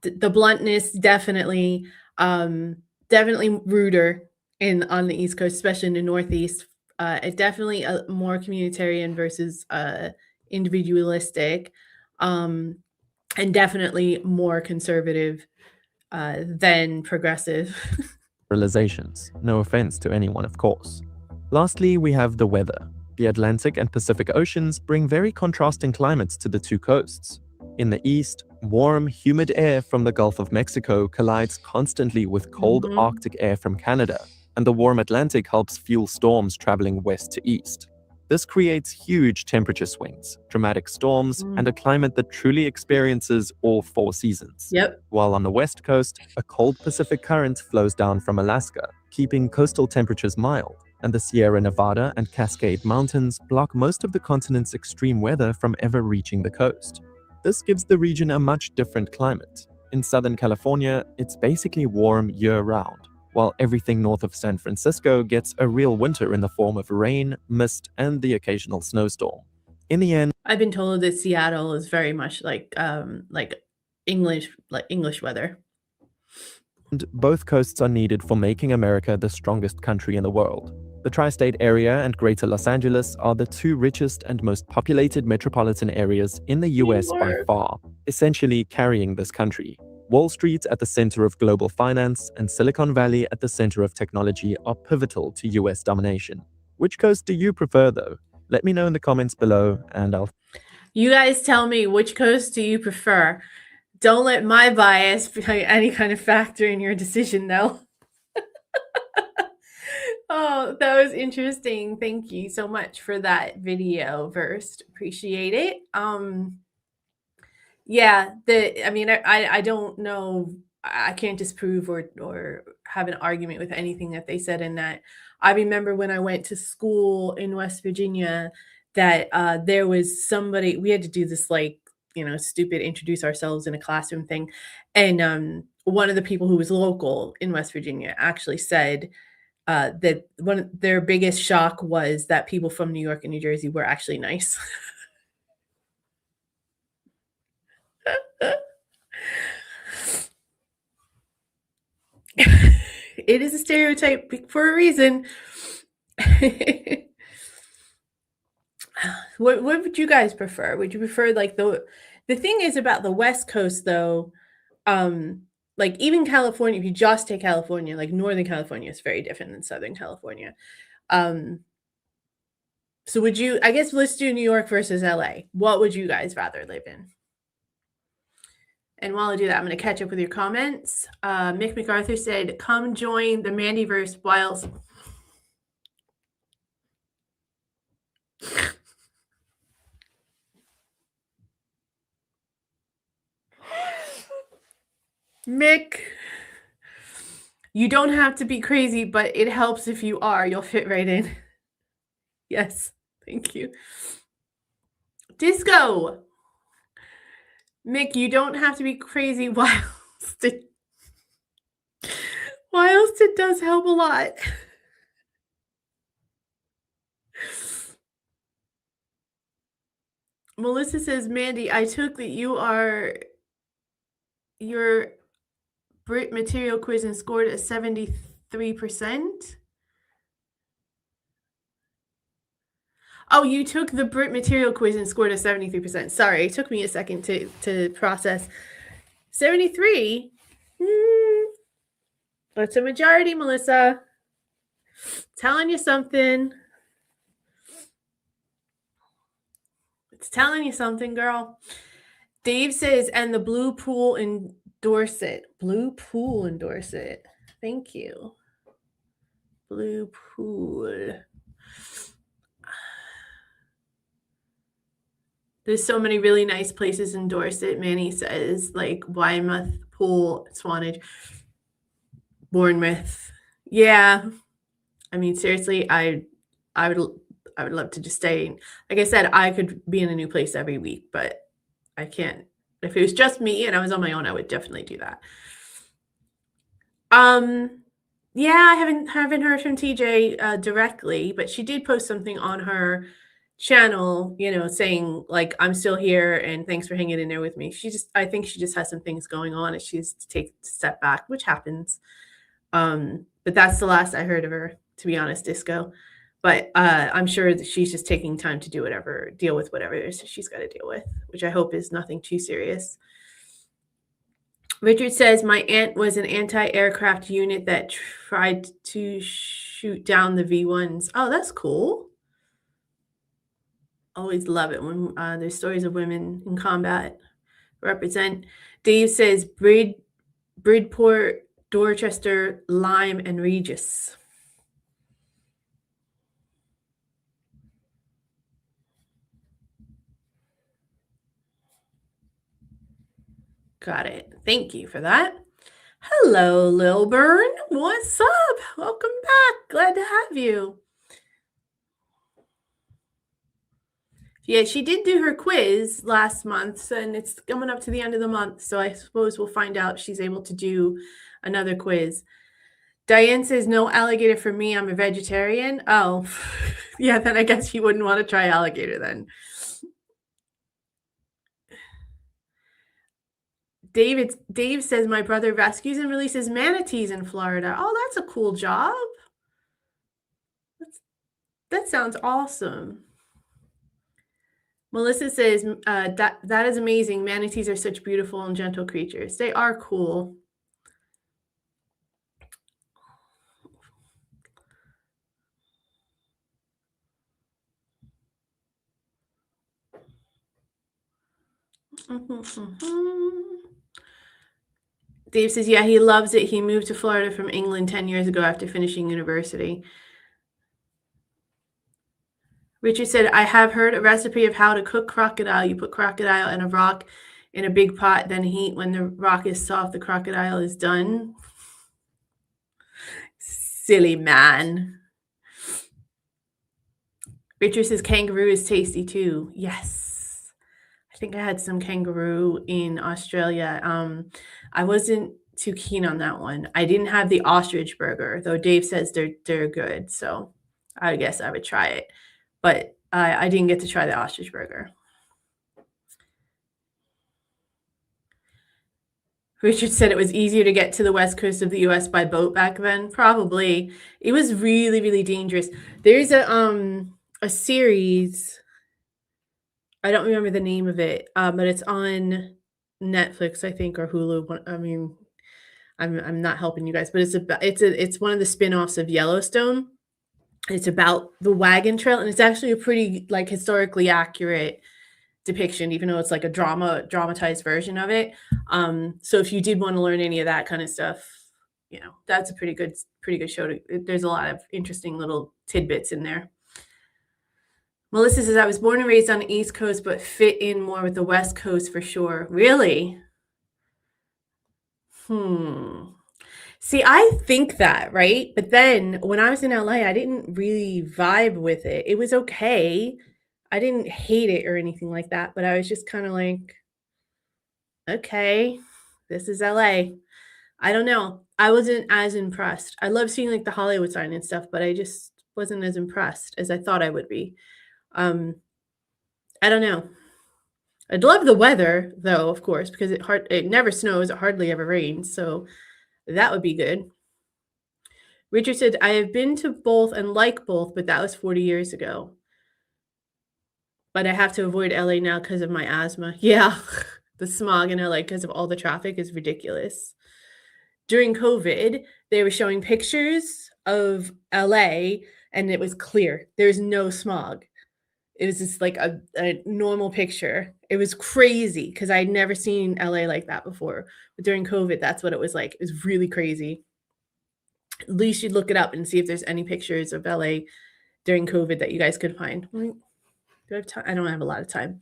The bluntness definitely, definitely ruder on the East Coast, especially in the Northeast. It definitely more communitarian versus individualistic, and definitely more conservative than progressive. realizations. No offense to anyone, of course. Lastly, we have the weather. The Atlantic and Pacific Oceans bring very contrasting climates to the two coasts. In the east, warm, humid air from the Gulf of Mexico collides constantly with cold Arctic air from Canada, and the warm Atlantic helps fuel storms traveling west to east. This creates huge temperature swings, dramatic storms, and a climate that truly experiences all four seasons. Yep. While on the west coast, a cold Pacific current flows down from Alaska, keeping coastal temperatures mild, and the Sierra Nevada and Cascade Mountains block most of the continent's extreme weather from ever reaching the coast. This gives the region a much different climate. In Southern California, it's basically warm year-round, while everything north of San Francisco gets a real winter in the form of rain, mist, and the occasional snowstorm. In the end, I've been told that Seattle is very much like English weather. both coasts are needed for making America the strongest country in the world. The tri-state area and Greater Los Angeles are the two richest and most populated metropolitan areas in the US by far, essentially carrying this country. Wall Street at the center of global finance and Silicon Valley at the center of technology are pivotal to US domination. Which coast do you prefer though? Let me know in the comments below and I'll... You guys tell me, which coast do you prefer? Don't let my bias be any kind of factor in your decision though. Oh, that was interesting. Thank you so much for that video, Verst. Appreciate it. Yeah, I don't know. I can't disprove or have an argument with anything that they said in that. I remember when I went to school in West Virginia that there was somebody, we had to do this stupid introduce ourselves in a classroom thing. And one of the people who was local in West Virginia actually said that one of their biggest shock was that people from New York and New Jersey were actually nice. It is a stereotype for a reason. What would you guys prefer? Would you prefer the thing is about the West Coast though, like even California, if you just take California, like Northern California is very different than Southern California. So would you, I guess let's do New York versus LA. What would you guys rather live in? And while I do that, I'm going to catch up with your comments. Mick MacArthur said, come join the Mandyverse whilst... Mick, you don't have to be crazy, but it helps if you are. You'll fit right in. Yes, thank you. Disco. Mick, you don't have to be crazy whilst it does help a lot. Melissa says, Mandy, I took that your Brit material quiz and scored a 73%. Oh, you took the Brit material quiz and scored a 73%. Sorry, it took me a second to process. 73? That's a majority, Melissa. Telling you something. It's telling you something, girl. Dave says, and the blue pool in Dorset. Blue pool in Dorset. Thank you. Blue pool. There's so many really nice places in Dorset. Manny says, like Weymouth, Poole, Swanage, Bournemouth. Yeah. I mean, seriously, I would love to just stay. Like I said, I could be in a new place every week, but I can't. If it was just me and I was on my own, I would definitely do that. Yeah, I haven't heard from TJ directly, but she did post something on her channel, saying like, I'm still here and thanks for hanging in there with me. I think she just has some things going on and she's to take a step back, which happens. But that's the last I heard of her, to be honest, Disco. But I'm sure that she's just taking time to deal with whatever it is she's got to deal with, which I hope is nothing too serious. Richard says, my aunt was an anti-aircraft unit that tried to shoot down the V1s. Oh, that's cool. Always love it when there's stories of women in combat represent. Dave says, Bridport, Dorchester, Lyme, and Regis. Got it. Thank you for that. Hello, Lilburn. What's up? Welcome back. Glad to have you. Yeah, she did do her quiz last month, and it's coming up to the end of the month, so I suppose we'll find out if she's able to do another quiz. Diane says, no alligator for me. I'm a vegetarian. Oh, yeah, then I guess you wouldn't want to try alligator then. Dave says, my brother rescues and releases manatees in Florida. Oh, that's a cool job. That sounds awesome. Melissa says, that is amazing. Manatees are such beautiful and gentle creatures. They are cool. Dave says, yeah, he loves it. He moved to Florida from England 10 years ago after finishing university. Richard said, I have heard a recipe of how to cook crocodile. You put crocodile in a rock in a big pot, then heat. When the rock is soft, the crocodile is done. Silly man. Richard says, kangaroo is tasty too. Yes. I think I had some kangaroo in Australia. I wasn't too keen on that one. I didn't have the ostrich burger, though Dave says they're good. So I guess I would try it. But I didn't get to try the ostrich burger. Richard said it was easier to get to the west coast of the U.S. by boat back then. Probably. It was really, really dangerous. There's a series. I don't remember the name of it, but it's on Netflix, I think, or Hulu. I mean, I'm not helping you guys, but it's one of the spin-offs of Yellowstone. It's about the wagon trail, and it's actually a pretty like historically accurate depiction, even though it's like a dramatized version of it. So if you did want to learn any of that kind of stuff, that's a pretty good show. There's a lot of interesting little tidbits in there. Melissa says, I was born and raised on the East Coast, but fit in more with the West Coast for sure. Really? See, I think that, right? But then when I was in LA, I didn't really vibe with it. It was okay. I didn't hate it or anything like that, but I was just kind of like, okay, this is LA. I don't know. I wasn't as impressed. I love seeing like the Hollywood sign and stuff, but I just wasn't as impressed as I thought I would be. I don't know. I'd love the weather though, of course, because it never snows, it hardly ever rains, so that would be good. Richard said, I have been to both and like both, but that was 40 years ago. But I have to avoid LA now because of my asthma. Yeah, the smog in LA because of all the traffic is ridiculous. During COVID, they were showing pictures of LA and it was clear. There's no smog. It was just like a normal picture. It was crazy because I'd never seen LA like that before. But during COVID, that's what it was like. It was really crazy. At least you'd look it up and see if there's any pictures of LA during COVID that you guys could find. Do I have time? I don't have a lot of time.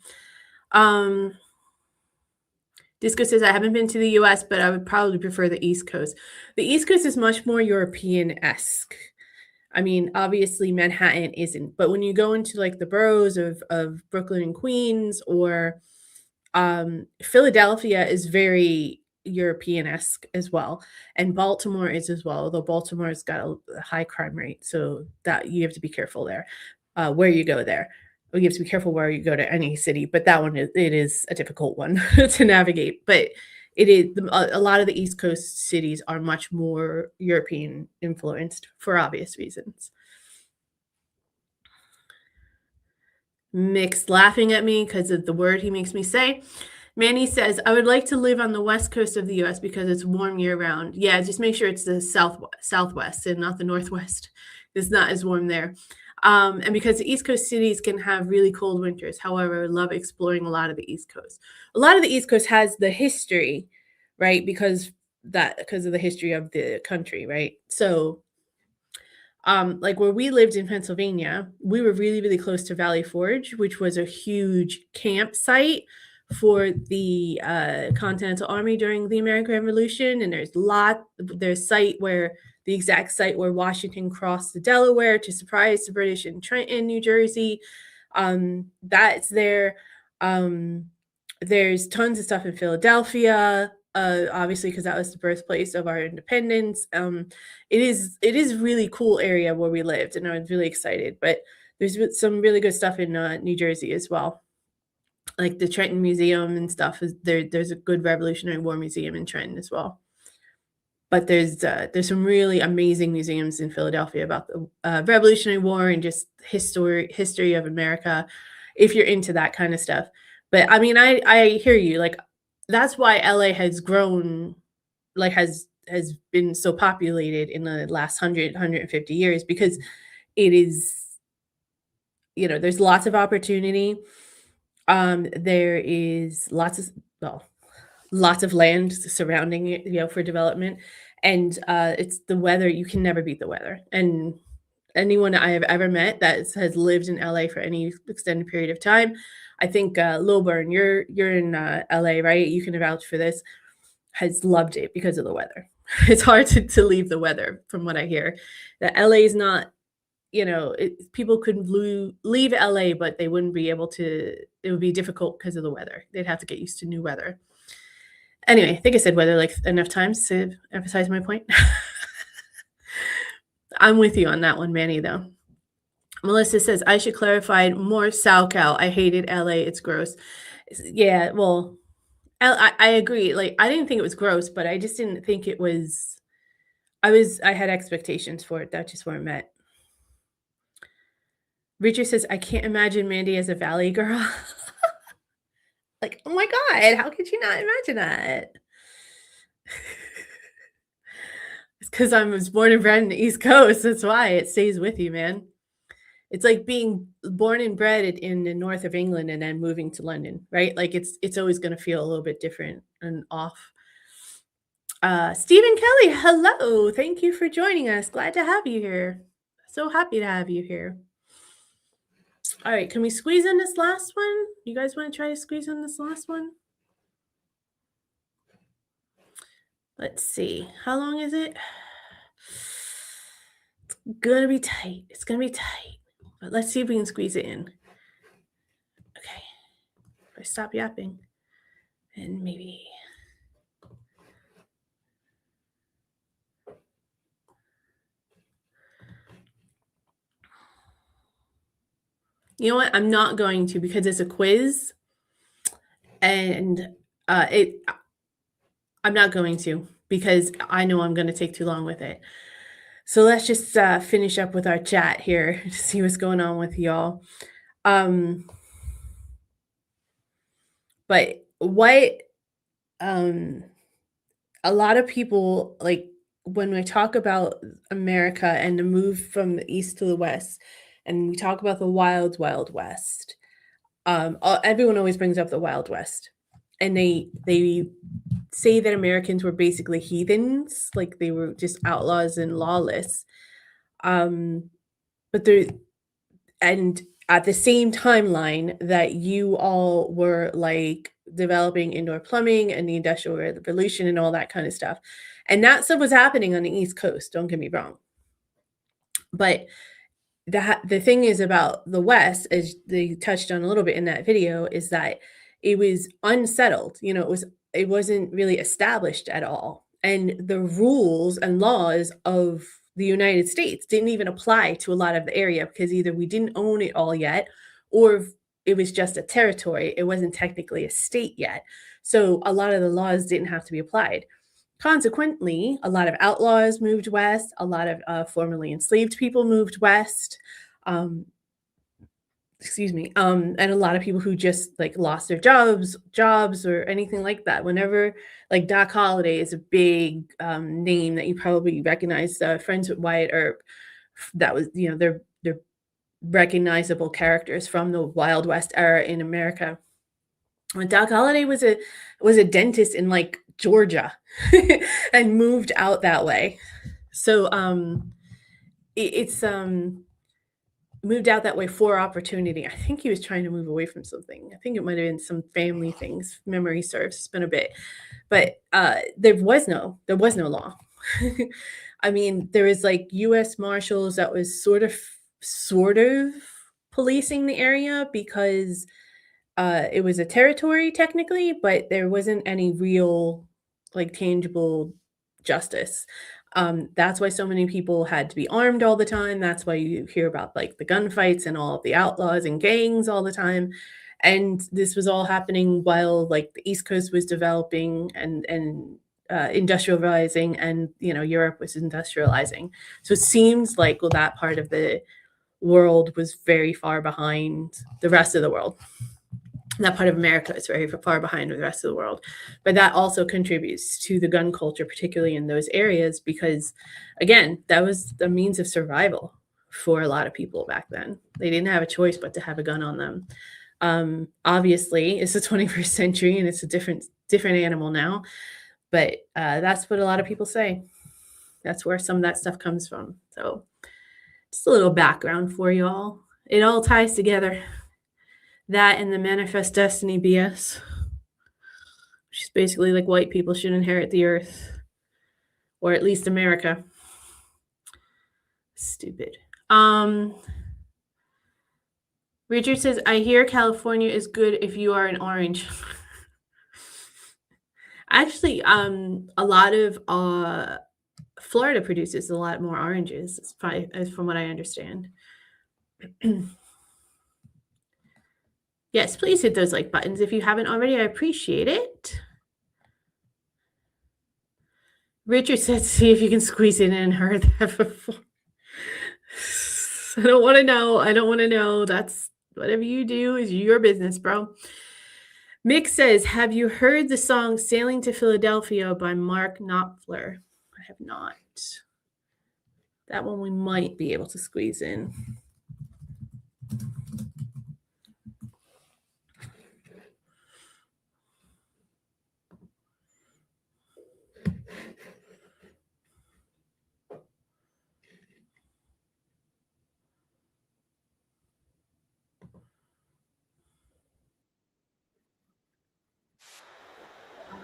Disco says, I haven't been to the US, but I would probably prefer the East Coast. The East Coast is much more European-esque. I mean, obviously Manhattan isn't, but when you go into like the boroughs of Brooklyn and Queens, or Philadelphia is very European-esque as well, and Baltimore is as well, although Baltimore's got a high crime rate, so that you have to be careful there where you go there. You have to be careful where you go to any city, but that one it is a difficult one to navigate. But it is a lot of the East Coast cities are much more European influenced for obvious reasons. Mixed laughing at me because of the word he makes me say. Manny says, I would like to live on the west coast of the US because it's warm year round. Yeah, just make sure it's the southwest and not the northwest. It's not as warm there. And because the East Coast cities can have really cold winters. However, I love exploring a lot of the East Coast. A lot of the East Coast has the history, right? Because of the history of the country, right? So like where we lived in Pennsylvania, we were really, really close to Valley Forge, which was a huge campsite for the Continental Army during the American Revolution. And there's the exact site where Washington crossed the Delaware to surprise the British in Trenton, New Jersey. That's there. There's tons of stuff in Philadelphia, obviously, because that was the birthplace of our independence. It is really cool area where we lived, and I was really excited. But there's some really good stuff in New Jersey as well, like the Trenton Museum and stuff. There's a good Revolutionary War museum in Trenton as well. But there's some really amazing museums in Philadelphia about the Revolutionary War and just history of America, if you're into that kind of stuff. But I mean, I hear you. Like, that's why LA has grown, like has been so populated in the last 150 years, because it is, there's lots of opportunity. There is lots of land surrounding it, for development. And it's the weather. You can never beat the weather. And anyone I have ever met that has lived in LA for any extended period of time, I think Lilburn, you're in LA, right? You can vouch for this, has loved it because of the weather. It's hard to leave the weather, from what I hear. That LA is not, people could leave LA, but they wouldn't be able to. It would be difficult because of the weather. They'd have to get used to new weather. Anyway, I think I said weather like enough times to emphasize my point. I'm with you on that one, Manny, though. Melissa says, I should clarify more SoCal. I hated LA. It's gross. Yeah, well, I agree. Like, I didn't think it was gross, but I just didn't think it was. I had expectations for it. That's just where I'm at. Richard says, I can't imagine Mandy as a Valley girl. Like, oh my God, how could you not imagine that? It's because I was born and bred in the East Coast. That's why it stays with you, man. It's like being born and bred in the north of England and then moving to London, right? Like it's always going to feel a little bit different and off. Stephen Kelly, hello. Thank you for joining us. Glad to have you here. So happy to have you here. All right, can we squeeze in this last one? You guys want to try to squeeze in this last one? Let's see. How long is it? It's gonna be tight. It's gonna be tight. But let's see if we can squeeze it in. Okay. If I stop yapping, and maybe. You know what? I'm not going to, because it's a quiz, and I'm not going to, because I know I'm going to take too long with it. So let's just finish up with our chat here to see what's going on with y'all. But what a lot of people, like, when we talk about America and the move from the east to the west, and we talk about the wild, wild west, everyone always brings up the Wild West, and they say that Americans were basically heathens, like they were just outlaws and lawless. But at the same timeline that you all were like developing indoor plumbing and the Industrial Revolution and all that kind of stuff. And that stuff was happening on the East Coast, don't get me wrong. But the thing is about the West, as they touched on a little bit in that video, is that it was unsettled. You know, it wasn't really established at all. And the rules and laws of the United States didn't even apply to a lot of the area because either we didn't own it all yet, or it was just a territory. It wasn't technically a state yet. So a lot of the laws didn't have to be applied. Consequently, a lot of outlaws moved west, a lot of formerly enslaved people moved west. And a lot of people who just like lost their jobs or anything like that. Whenever like Doc Holliday is a big name that you probably recognize, Friends with Wyatt Earp, that was, you know, they're recognizable characters from the Wild West era in America. When Doc Holliday was a dentist in like Georgia and moved out that way. So it's moved out that way for opportunity. I think he was trying to move away from something. I think it might have been some family things. Memory serves. It's been a bit, but there was no law. I mean, there was like U.S. Marshals that was sort of policing the area because it was a territory technically, but there wasn't any real like tangible justice. That's why so many people had to be armed all the time. That's why you hear about like the gunfights and all of the outlaws and gangs all the time. And this was all happening while like the East Coast was developing and industrializing, and you know, Europe was industrializing. So it seems like, well, that part of the world was very far behind the rest of the world. That part of America is very far behind the rest of the world. But that also contributes to the gun culture, particularly in those areas, because, again, that was the means of survival for a lot of people back then. They didn't have a choice but to have a gun on them. Obviously, it's the 21st century and it's a different animal now. But that's what a lot of people say. That's where some of that stuff comes from. So just a little background for you all. It all ties together. That and the Manifest Destiny BS, which is basically like white people should inherit the earth, or at least America. Stupid. Richard says, I hear California is good if you are an orange. Actually, a lot of Florida produces a lot more oranges, from what I understand. Yes, please hit those like buttons if you haven't already. I appreciate it. Richard said, see if you can squeeze it in. Heard that before. I don't want to know. That's whatever you do is your business, bro. Mick says, have you heard the song Sailing to Philadelphia by Mark Knopfler? I have not. That one we might be able to squeeze in.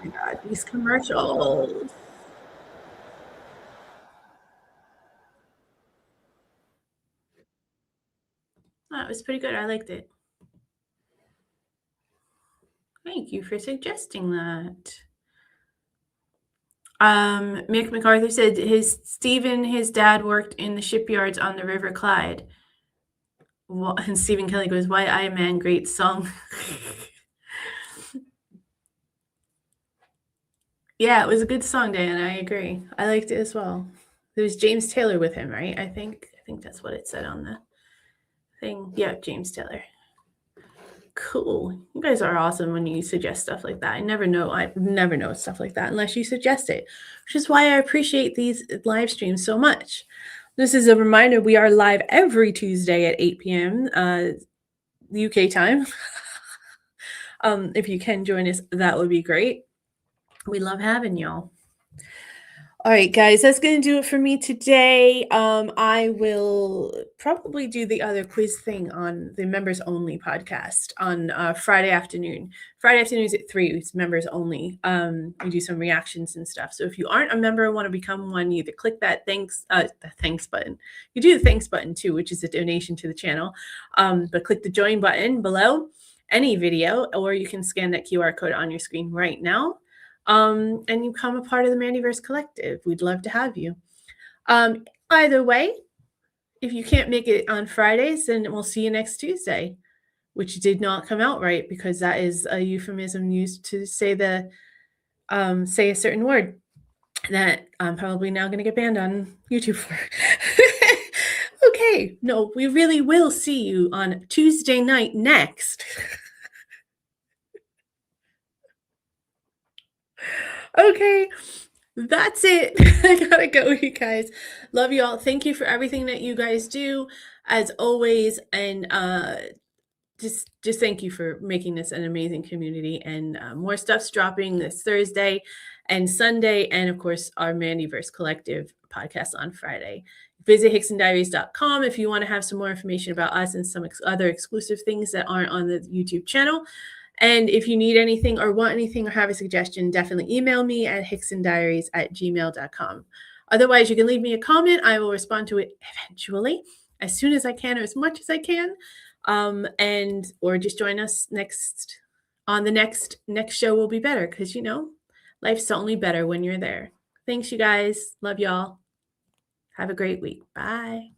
Oh my God, these commercials. That was pretty good. I liked it. Thank you for suggesting that. Mick MacArthur said his dad worked in the shipyards on the River Clyde. And Stephen Kelly goes, Why I Man, great song. Yeah, it was a good song, Diana. I agree. I liked it as well. There was James Taylor with him, right? I think that's what it said on the thing. Yeah, James Taylor. Cool. You guys are awesome when you suggest stuff like that. I never know stuff like that unless you suggest it, which is why I appreciate these live streams so much. This is a reminder, we are live every Tuesday at 8 p.m. UK time. If you can join us, that would be great. We love having y'all. All right, guys, that's going to do it for me today. I will probably do the other quiz thing on the members only podcast on Friday afternoon. Friday afternoons at 3, it's members only. We do some reactions and stuff. So if you aren't a member and want to become one, you either click that the thanks button. You do the thanks button too, which is a donation to the channel. But click the join button below any video, or you can scan that QR code on your screen right now. And you become a part of the Mandyverse Collective. We'd love to have you. Either way, if you can't make it on Fridays, then we'll see you next Tuesday, which did not come out right because that is a euphemism used to say say a certain word that I'm probably now going to get banned on YouTube for. Okay, no, we really will see you on Tuesday night next. Okay, that's it. I gotta go, you guys. Love you all. Thank you for everything that you guys do, as always, and just thank you for making this an amazing community. And more stuff's dropping this Thursday and Sunday, and of course our Mandyverse Collective podcast on Friday. Visit hicksondiaries.com if you want to have some more information about us and some other exclusive things that aren't on the YouTube channel. And if you need anything or want anything or have a suggestion, definitely email me at hicksondiaries@gmail.com. Otherwise, you can leave me a comment. I will respond to it eventually, as soon as I can or as much as I can. Or just join us on the next show will be better, because life's only better when you're there. Thanks, you guys. Love y'all. Have a great week. Bye.